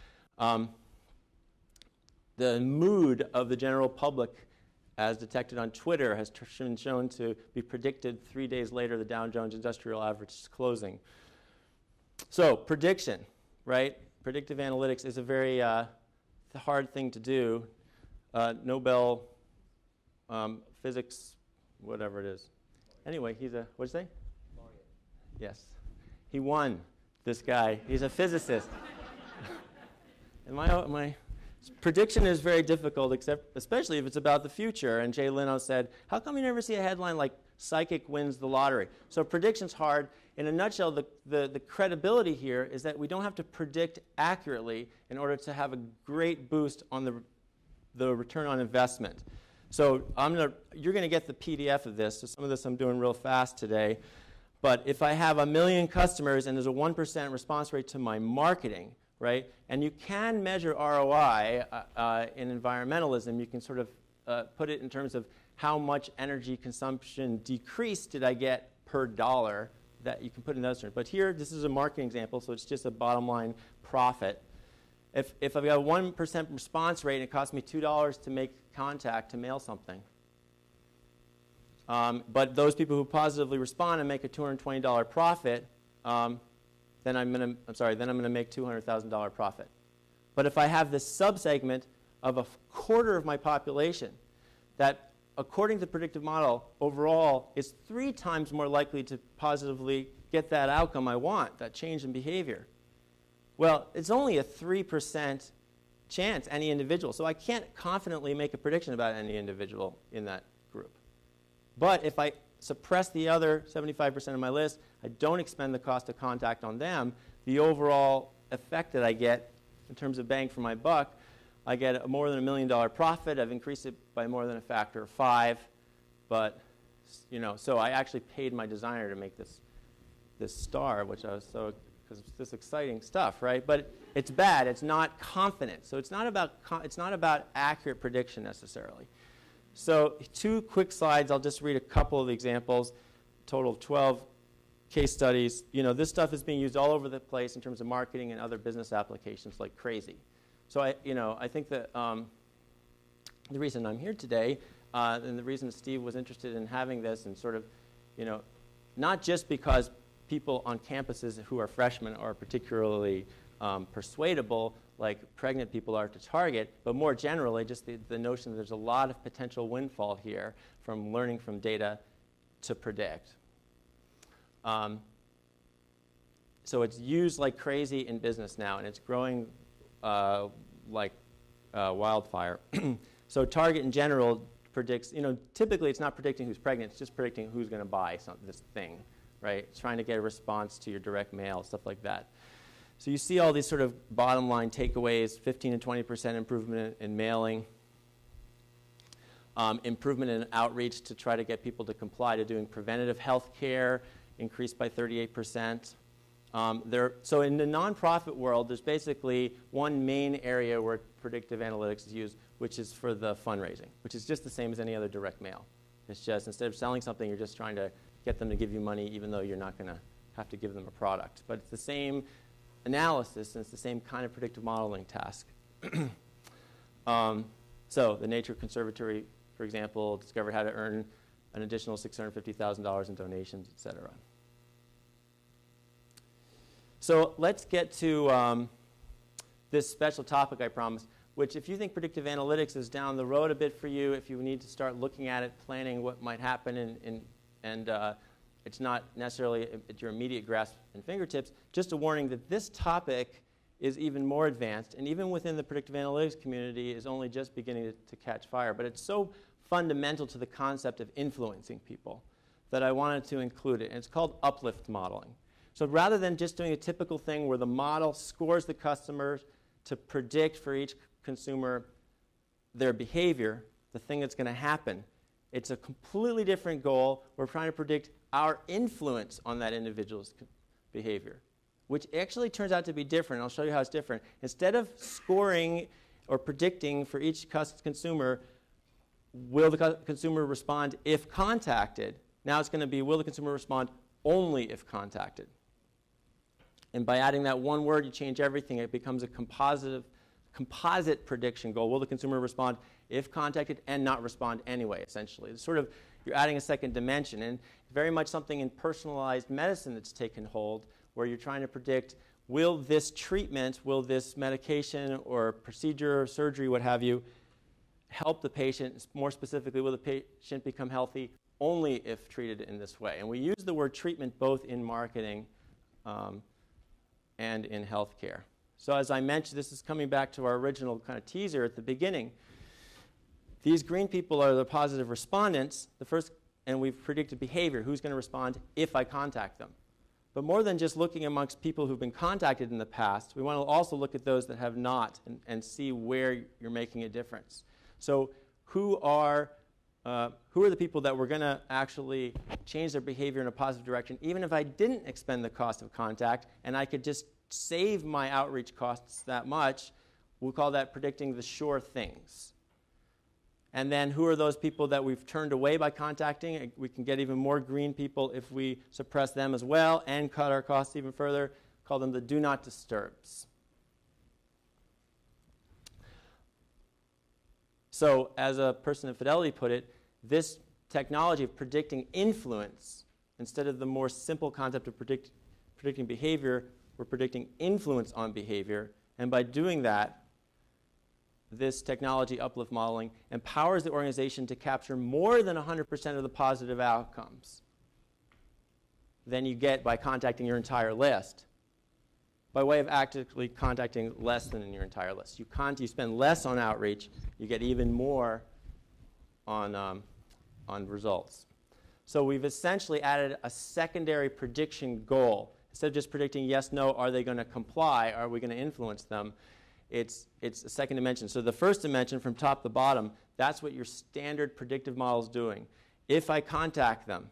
The mood of the general public, as detected on Twitter, has been shown to be predicted 3 days later the Dow Jones Industrial Average is closing. So prediction, right? Predictive analytics is a very hard thing to do. Nobel physics, whatever it is. Anyway, he's a, what'd you say? Yes. He won, this guy. He's a physicist. Prediction is very difficult, especially if it's about the future. And Jay Leno said, how come you never see a headline like psychic wins the lottery? So prediction's hard. In a nutshell, the credibility here is that we don't have to predict accurately in order to have a great boost on the return on investment. So you're going to get the PDF of this. So some of this I'm doing real fast today. But if I have 1 million customers and there's a 1% response rate to my marketing, right? And you can measure ROI in environmentalism. You can sort of put it in terms of how much energy consumption decrease did I get per dollar that you can put in those terms. But here, this is a marketing example, so it's just a bottom line profit. If I've got a 1% response rate and it costs me $2 to make contact to mail something, but those people who positively respond and make a $220 profit, then I'm going to make $200,000 profit. But if I have this subsegment of a quarter of my population that, according to the predictive model, overall is 3 times more likely to positively get that outcome I want, that change in behavior. Well, it's only a 3% chance, any individual. So I can't confidently make a prediction about any individual in that group. But if I suppress the other 75% of my list, I don't expend the cost of contact on them, the overall effect that I get in terms of bang for my buck, I get more than $1 million profit. I've increased it by more than a factor of 5. But, you know, so I actually paid my designer to make this star, which I was so, because it's this exciting stuff, right? But it's bad. It's not confident. So it's not about accurate prediction necessarily. So 2 quick slides. I'll just read a couple of the examples. Total of 12 case studies. You know, this stuff is being used all over the place in terms of marketing and other business applications like crazy. So I think that the reason I'm here today and the reason Steve was interested in having this and sort of, you know, not just because people on campuses who are freshmen are particularly persuadable, like pregnant people are to target, but more generally, just the notion that there's a lot of potential windfall here from learning from data to predict. So it's used like crazy in business now, and it's growing like wildfire. So Target in general predicts, you know, typically it's not predicting who's pregnant, it's just predicting who's going to buy this thing, right? It's trying to get a response to your direct mail, stuff like that. So you see all these sort of bottom line takeaways, 15 to 20% improvement in mailing. improvement in outreach to try to get people to comply to doing preventative health care, increased by 38%. So in the nonprofit world, there's basically one main area where predictive analytics is used, which is for the fundraising, which is just the same as any other direct mail. It's just instead of selling something, you're just trying to get them to give you money, even though you're not going to have to give them a product. But it's the same analysis, and it's the same kind of predictive modeling task. So the Nature Conservatory, for example, discovered how to earn an additional $650,000 in donations, et cetera. So let's get to this special topic I promised, which if you think predictive analytics is down the road a bit for you, if you need to start looking at it, planning what might happen, and it's not necessarily at your immediate grasp and fingertips, just a warning that this topic is even more advanced, and even within the predictive analytics community is only just beginning to catch fire. But it's so fundamental to the concept of influencing people that I wanted to include it, and it's called uplift modeling. So rather than just doing a typical thing where the model scores the customers to predict for each consumer their behavior, the thing that's going to happen, it's a completely different goal. We're trying to predict our influence on that individual's behavior, which actually turns out to be different. I'll show you how it's different. Instead of scoring or predicting for each consumer, will the consumer respond if contacted? Now it's going to be, will the consumer respond only if contacted? And by adding that one word, you change everything. It becomes a composite prediction goal. Will the consumer respond if contacted and not respond anyway, essentially? It's sort of, you're adding a second dimension. And very much something in personalized medicine that's taken hold, where you're trying to predict, will this treatment, will this medication or procedure or surgery, what have you, help the patient? More specifically, will the patient become healthy only if treated in this way? And we use the word treatment both in marketing and in healthcare. So as I mentioned, this is coming back to our original kind of teaser at the beginning. These green people are the positive respondents, the first, and we've predicted behavior. Who's going to respond if I contact them? But more than just looking amongst people who've been contacted in the past, we want to also look at those that have not and see where you're making a difference. So who are the people that were going to actually change their behavior in a positive direction, even if I didn't expend the cost of contact and I could just save my outreach costs that much? We'll call that predicting the sure things. And then who are those people that we've turned away by contacting? We can get even more green people if we suppress them as well and cut our costs even further. Call them the do not disturbs. So as a person at Fidelity put it, this technology of predicting influence, instead of the more simple concept of predicting behavior, we're predicting influence on behavior. And by doing that, this technology, uplift modeling, empowers the organization to capture more than 100% of the positive outcomes than you get by contacting your entire list, by way of actively contacting less than in your entire list. You spend less on outreach, you get even more on results. So we've essentially added a secondary prediction goal. Instead of just predicting yes, no, are they going to comply, are we going to influence them? It's a second dimension. So the first dimension from top to bottom, that's what your standard predictive model is doing. If I contact them,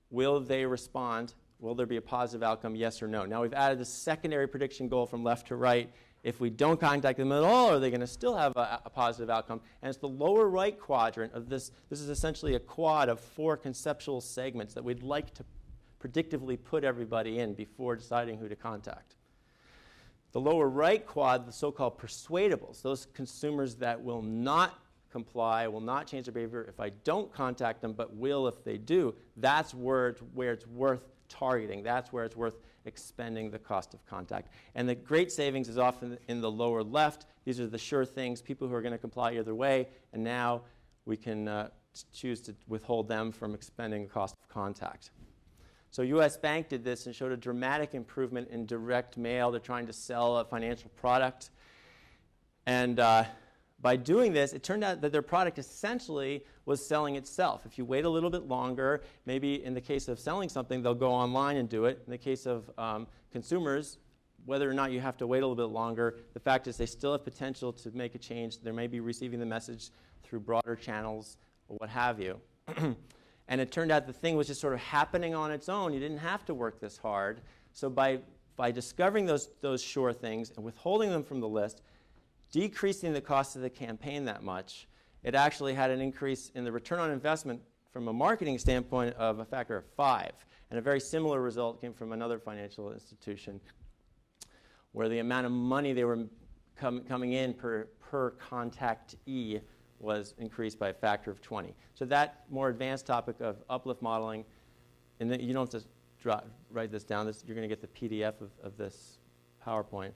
will they respond? Will there be a positive outcome, yes or no? Now we've added the secondary prediction goal from left to right. If we don't contact them at all, are they going to still have a positive outcome? And it's the lower right quadrant of this. This is essentially a quad of 4 conceptual segments that we'd like to predictively put everybody in before deciding who to contact. The lower right quad, the so-called persuadables, those consumers that will not comply, will not change their behavior if I don't contact them, but will if they do, that's where it's worth targeting. That's where it's worth expending the cost of contact. And the great savings is often in the lower left. These are the sure things, people who are going to comply either way, and now we can choose to withhold them from expending the cost of contact. So US Bank did this and showed a dramatic improvement in direct mail. They're trying to sell a financial product. And by doing this, it turned out that their product essentially was selling itself. If you wait a little bit longer, maybe in the case of selling something, they'll go online and do it. In the case of consumers, whether or not you have to wait a little bit longer, the fact is they still have potential to make a change. They may be receiving the message through broader channels or what have you. And it turned out the thing was just sort of happening on its own. You didn't have to work this hard. So by discovering those sure things and withholding them from the list, decreasing the cost of the campaign that much, it actually had an increase in the return on investment from a marketing standpoint of a factor of 5. And a very similar result came from another financial institution where the amount of money they were coming in per contactee was increased by a factor of 20. So that more advanced topic of uplift modeling, and then you don't have to write this down. You're going to get the PDF of this PowerPoint,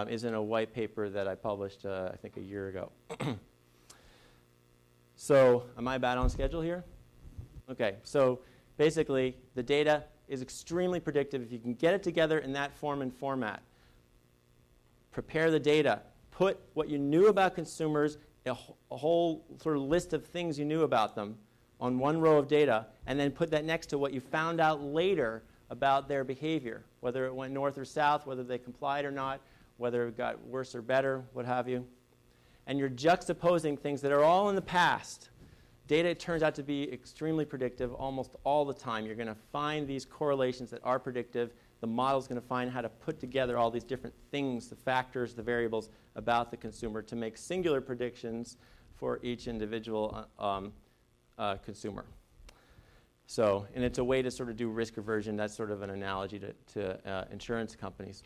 is in a white paper that I published, I think, a year ago. So am I about on schedule here? OK, so basically, the data is extremely predictive. If you can get it together in that form and format, prepare the data, put what you knew about consumers, a whole sort of list of things you knew about them on one row of data, and then put that next to what you found out later about their behavior, whether it went north or south, whether they complied or not, whether it got worse or better, what have you. And you're juxtaposing things that are all in the past. Data turns out to be extremely predictive almost all the time. You're going to find these correlations that are predictive. The model's going to find how to put together all these different things, the factors, the variables about the consumer to make singular predictions for each individual consumer. So, and it's a way to sort of do risk aversion. That's sort of an analogy to insurance companies.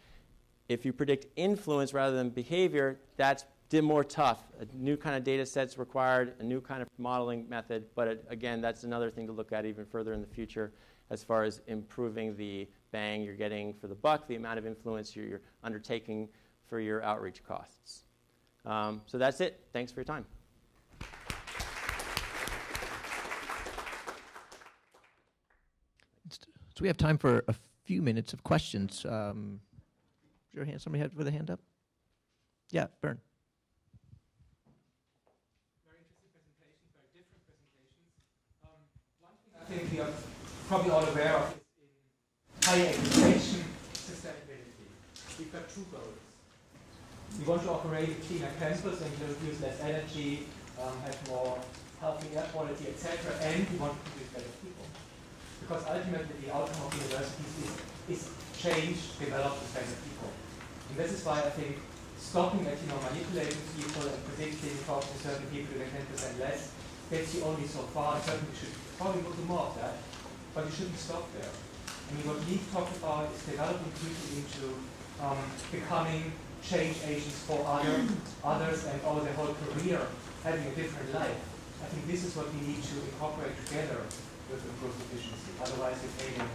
If you predict influence rather than behavior, that's more tough. A new kind of data set's required, a new kind of modeling method. But again, that's another thing to look at even further in the future as far as improving the bang you're getting for the buck, the amount of influence you're undertaking for your outreach costs. So that's it. Thanks for your time. So we have time for a few minutes of questions. Your hand, somebody had with a hand up? Yeah, Bern. Very interesting presentations, very different presentations. One thing I think we are probably all aware of is in higher education sustainability. We've got two goals. We want to operate a cleaner campus and use less energy, have more healthy air quality, etc. And we want to produce better people. Because ultimately the outcome of universities is change developed with better people. And this is why I think stopping at manipulating people and predicting, talking to certain people doing 10% less gets you only so far. Certainly you should probably go to more of that, but you shouldn't stop there. I mean, what we talked about is developing people into becoming change agents for others and all their whole career, having a different life. I think this is what we need to incorporate together with improved efficiency. Otherwise, you're failing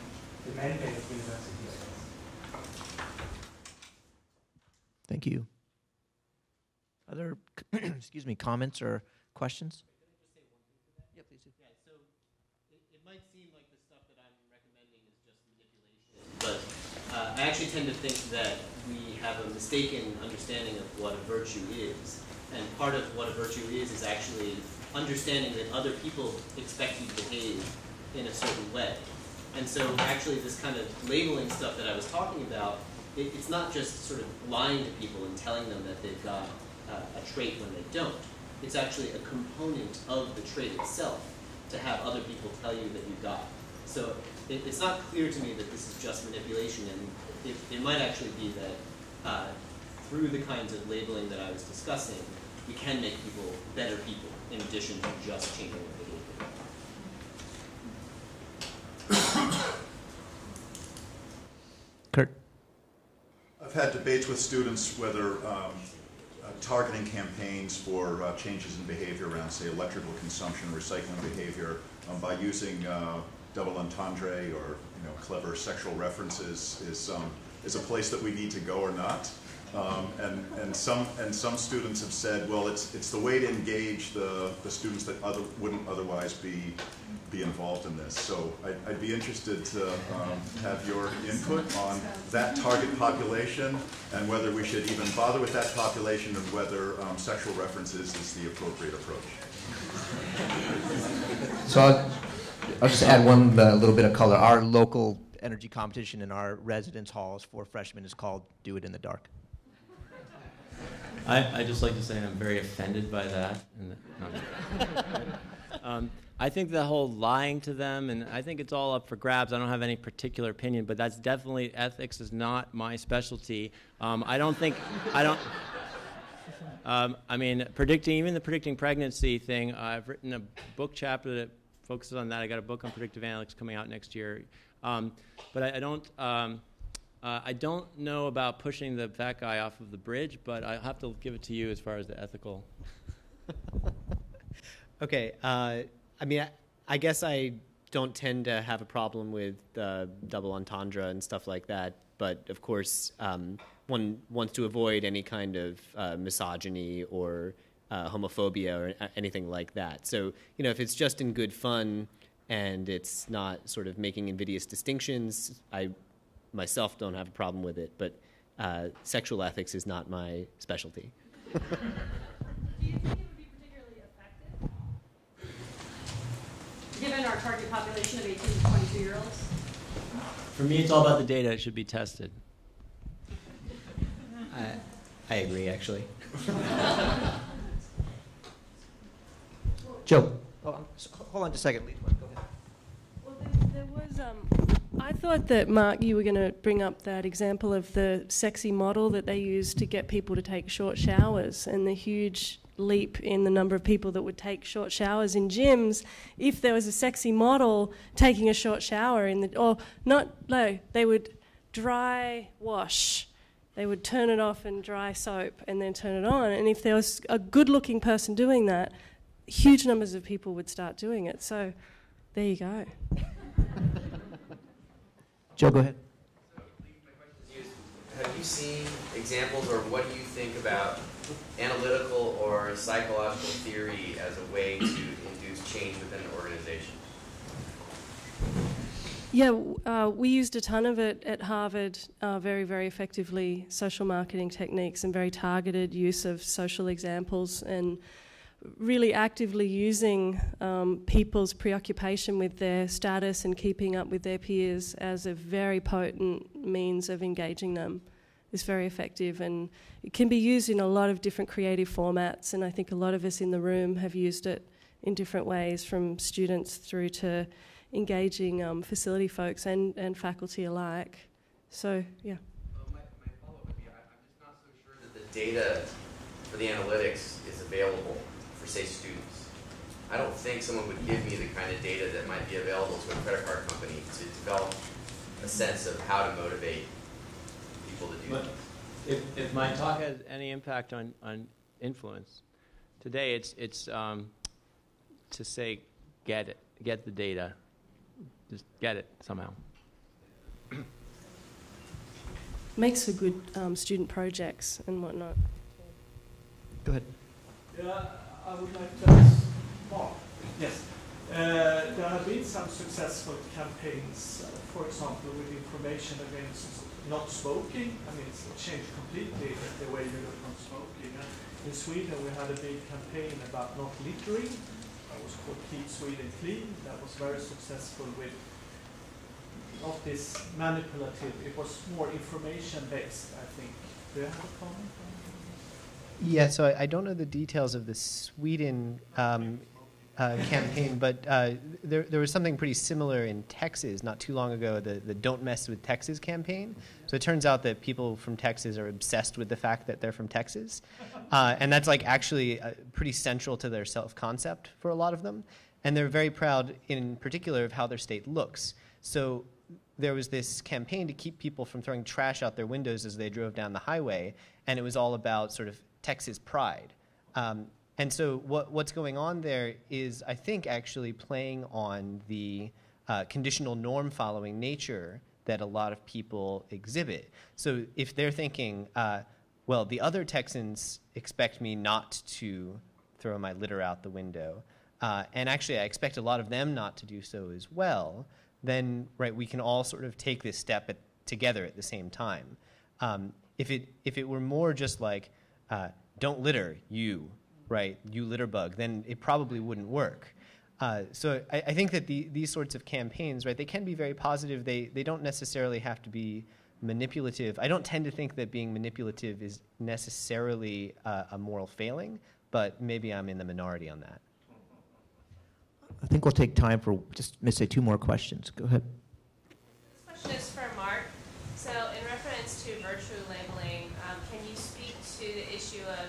the mandate of university. Thank you. Other, excuse me, comments or questions? Can I just say one thing to that? Yeah, please do. Yeah, so it might seem like the stuff that I'm recommending is just manipulation, but I actually tend to think that we have a mistaken understanding of what a virtue is. And part of what a virtue is actually understanding that other people expect you to behave in a certain way. And so actually this kind of labeling stuff that I was talking about, it's not just sort of lying to people and telling them that they've got a trait when they don't. It's actually a component of the trait itself to have other people tell you that you've got. So it's not clear to me that this is just manipulation, and it might actually be that through the kinds of labeling that I was discussing, we can make people better people in addition to just changing their behavior. Kurt? I've had debates with students whether targeting campaigns for changes in behavior around, say, electrical consumption, recycling behavior, by using double entendre or clever sexual references is a place that we need to go or not. And some students have said, well, it's the way to engage the students that wouldn't otherwise be involved in this. So I'd be interested to have your input on that target population and whether we should even bother with that population and whether sexual references is the appropriate approach. So I'll just add one little bit of color. Our local energy competition in our residence halls for freshmen is called Do It in the Dark. I just like to say I'm very offended by that. I think the whole lying to them, and I think it's all up for grabs. I don't have any particular opinion, but that's definitely, ethics is not my specialty. I mean, predicting pregnancy thing, I've written a book chapter that focuses on that. I got a book on predictive analytics coming out next year. But I don't know about pushing the fat guy off of the bridge, but I'll have to give it to you as far as the ethical. Okay. I mean, I guess I don't tend to have a problem with double entendre and stuff like that. But of course, one wants to avoid any kind of misogyny or homophobia or anything like that. So, if it's just in good fun and it's not sort of making invidious distinctions, I myself don't have a problem with it. But sexual ethics is not my specialty. Do you think it would be particularly effective, given our target population of 18 to 22-year-olds? For me, it's all about the data. It should be tested. I agree, actually. Joe. Oh, hold on just a second. Go ahead. Well, there was. I thought that, Mark, you were going to bring up that example of the sexy model that they use to get people to take short showers and the huge leap in the number of people that would take short showers in gyms if there was a sexy model taking a short shower they would dry wash. They would turn it off and dry soap and then turn it on. And if there was a good-looking person doing that, huge numbers of people would start doing it. So there you go. Joe, go ahead. So, my question is, have you seen examples, or what do you think about analytical or psychological theory as a way to induce change within an organization? Yeah, we used a ton of it at Harvard, very, very effectively, social marketing techniques and very targeted use of social examples, and really actively using people's preoccupation with their status and keeping up with their peers as a very potent means of engaging them. Is very effective, and it can be used in a lot of different creative formats, and I think a lot of us in the room have used it in different ways, from students through to engaging facility folks and faculty alike. So, yeah. Well, my follow-up would be, I'm just not so sure that the data for the analytics is available for, say, students. I don't think someone would give me the kind of data that might be available to a credit card company to develop a sense of how to motivate people to do things. If my talk has any impact on influence, today it's to say get the data, just get it somehow. Makes for good student projects and whatnot. Go ahead. Yeah, I would like to ask Mark. Yes. There have been some successful campaigns, for example, with information against not smoking. I mean, it's changed completely the way you look on smoking. In Sweden, we had a big campaign about not littering. That was called Keep Sweden Clean. That was very successful with not this manipulative. It was more information-based, I think. Do you have a comment on that? Yeah, so I don't know the details of the Sweden campaign, but there was something pretty similar in Texas not too long ago, the Don't Mess with Texas campaign. So it turns out that people from Texas are obsessed with the fact that they're from Texas. And that's like actually pretty central to their self-concept for a lot of them. And they're very proud in particular of how their state looks. So there was this campaign to keep people from throwing trash out their windows as they drove down the highway, and it was all about sort of Texas pride. And so what's going on there is, I think, actually playing on the conditional norm-following nature that a lot of people exhibit. So if they're thinking, well, the other Texans expect me not to throw my litter out the window, and actually I expect a lot of them not to do so as well, then right, we can all sort of take this step together at the same time. If it were more just like, don't litter, you, right, you litter bug, then it probably wouldn't work. So I think that these sorts of campaigns, right, they can be very positive. They don't necessarily have to be manipulative. I don't tend to think that being manipulative is necessarily a moral failing, but maybe I'm in the minority on that. I think we'll take time for just, let's say, 2 more questions. Go ahead. This question is for Mark. So in reference to virtue labeling, can you speak to the issue of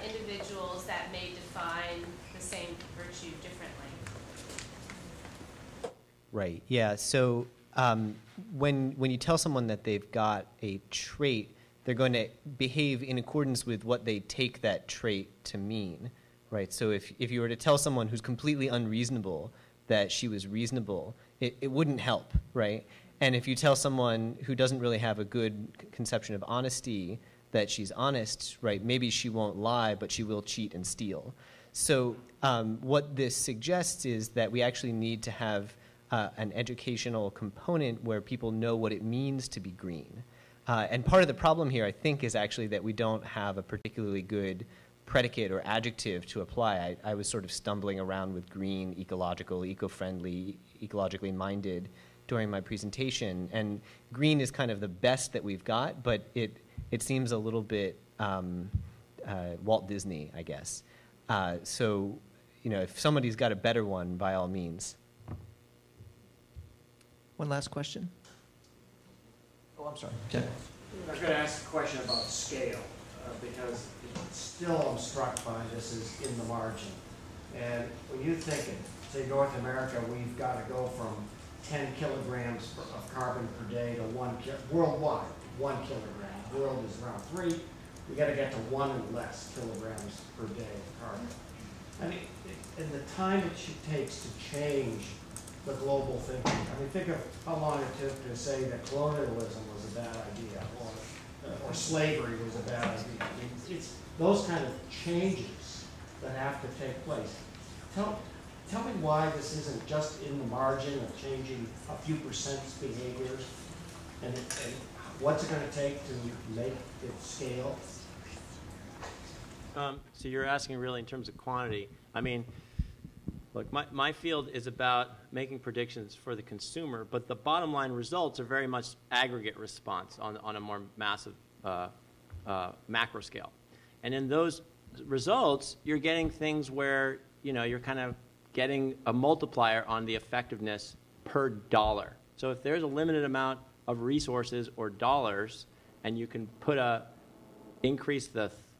individuals that may define the same virtue differently? Right, yeah. So when you tell someone that they've got a trait, they're going to behave in accordance with what they take that trait to mean, right? So if you were to tell someone who's completely unreasonable that she was reasonable, it wouldn't help, right? And if you tell someone who doesn't really have a good conception of honesty that she's honest, right, maybe she won't lie, but she will cheat and steal. So what this suggests is that we actually need to have an educational component where people know what it means to be green. And part of the problem here, I think, is actually that we don't have a particularly good predicate or adjective to apply. I was sort of stumbling around with green, ecological, eco-friendly, ecologically minded during my presentation. And green is kind of the best that we've got, but it seems a little bit Walt Disney, I guess. So, if somebody's got a better one, by all means. One last question. Oh, I'm sorry. Okay. I was going to ask a question about scale, because still I'm struck by this is in the margin. And when you think in, say, North America, we've got to go from 10 kilograms of carbon per day to worldwide, 1 kilogram. The world is around 3. We got to get to 1 and less kilograms per day of carbon. I mean, and the time it takes to change the global thinking. I mean, think of how long it took to say that colonialism was a bad idea, or slavery was a bad idea. I mean, it's those kind of changes that have to take place. Tell me why this isn't just in the margin of changing a few percent's behaviors, and what's it going to take to make it scale? So you're asking really in terms of quantity. I mean, look, my field is about making predictions for the consumer, but the bottom line results are very much aggregate response on a more massive macro scale. And in those results, you're getting things where, you're kind of getting a multiplier on the effectiveness per dollar. So if there's a limited amount of resources or dollars, and you can increase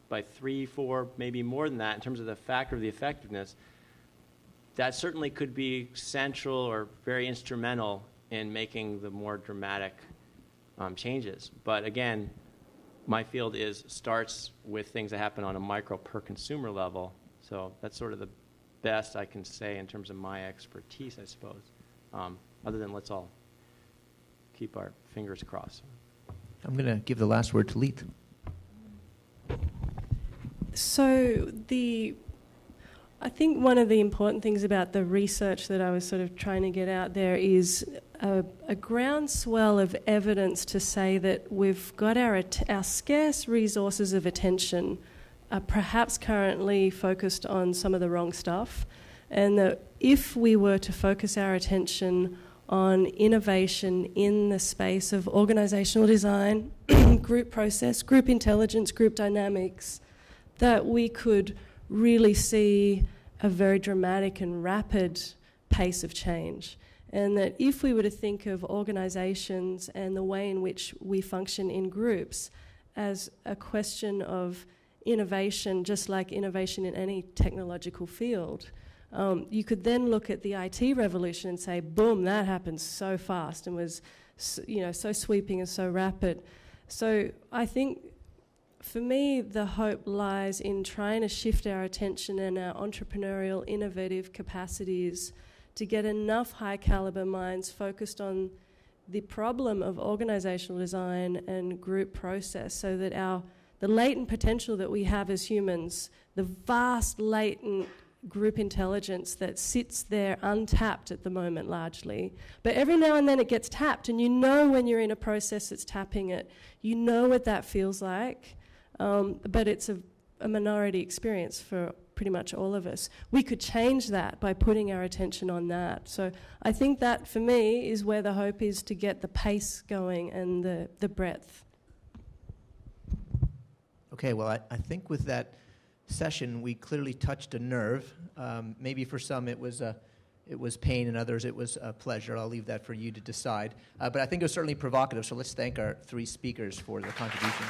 by 3, 4, maybe more than that in terms of the factor of the effectiveness, that certainly could be central or very instrumental in making the more dramatic changes. But again, my field starts with things that happen on a micro per consumer level. So that's sort of the best I can say in terms of my expertise, I suppose. Other than let's all keep our fingers crossed. I'm going to give the last word to Leith. So I think one of the important things about the research that I was sort of trying to get out there is a groundswell of evidence to say that we've got our scarce resources of attention are perhaps currently focused on some of the wrong stuff, and that if we were to focus our attention on innovation in the space of organizational design, group process, group intelligence, group dynamics, that we could really see a very dramatic and rapid pace of change. And that if we were to think of organizations and the way in which we function in groups as a question of innovation, just like innovation in any technological field, you could then look at the IT revolution and say, boom, that happened so fast and was so sweeping and so rapid. So I think for me, the hope lies in trying to shift our attention and our entrepreneurial, innovative capacities to get enough high-caliber minds focused on the problem of organizational design and group process, so that the latent potential that we have as humans, the vast latent group intelligence that sits there untapped at the moment largely, but every now and then it gets tapped, and when you're in a process that's tapping it, what that feels like. But it's a minority experience for pretty much all of us. We could change that by putting our attention on that. So I think that, for me, is where the hope is, to get the pace going and the breadth. Okay, well, I think with that session, we clearly touched a nerve. Maybe for some it was pain, and others it was a pleasure. I'll leave that for you to decide. But I think it was certainly provocative, so let's thank our three speakers for their contributions.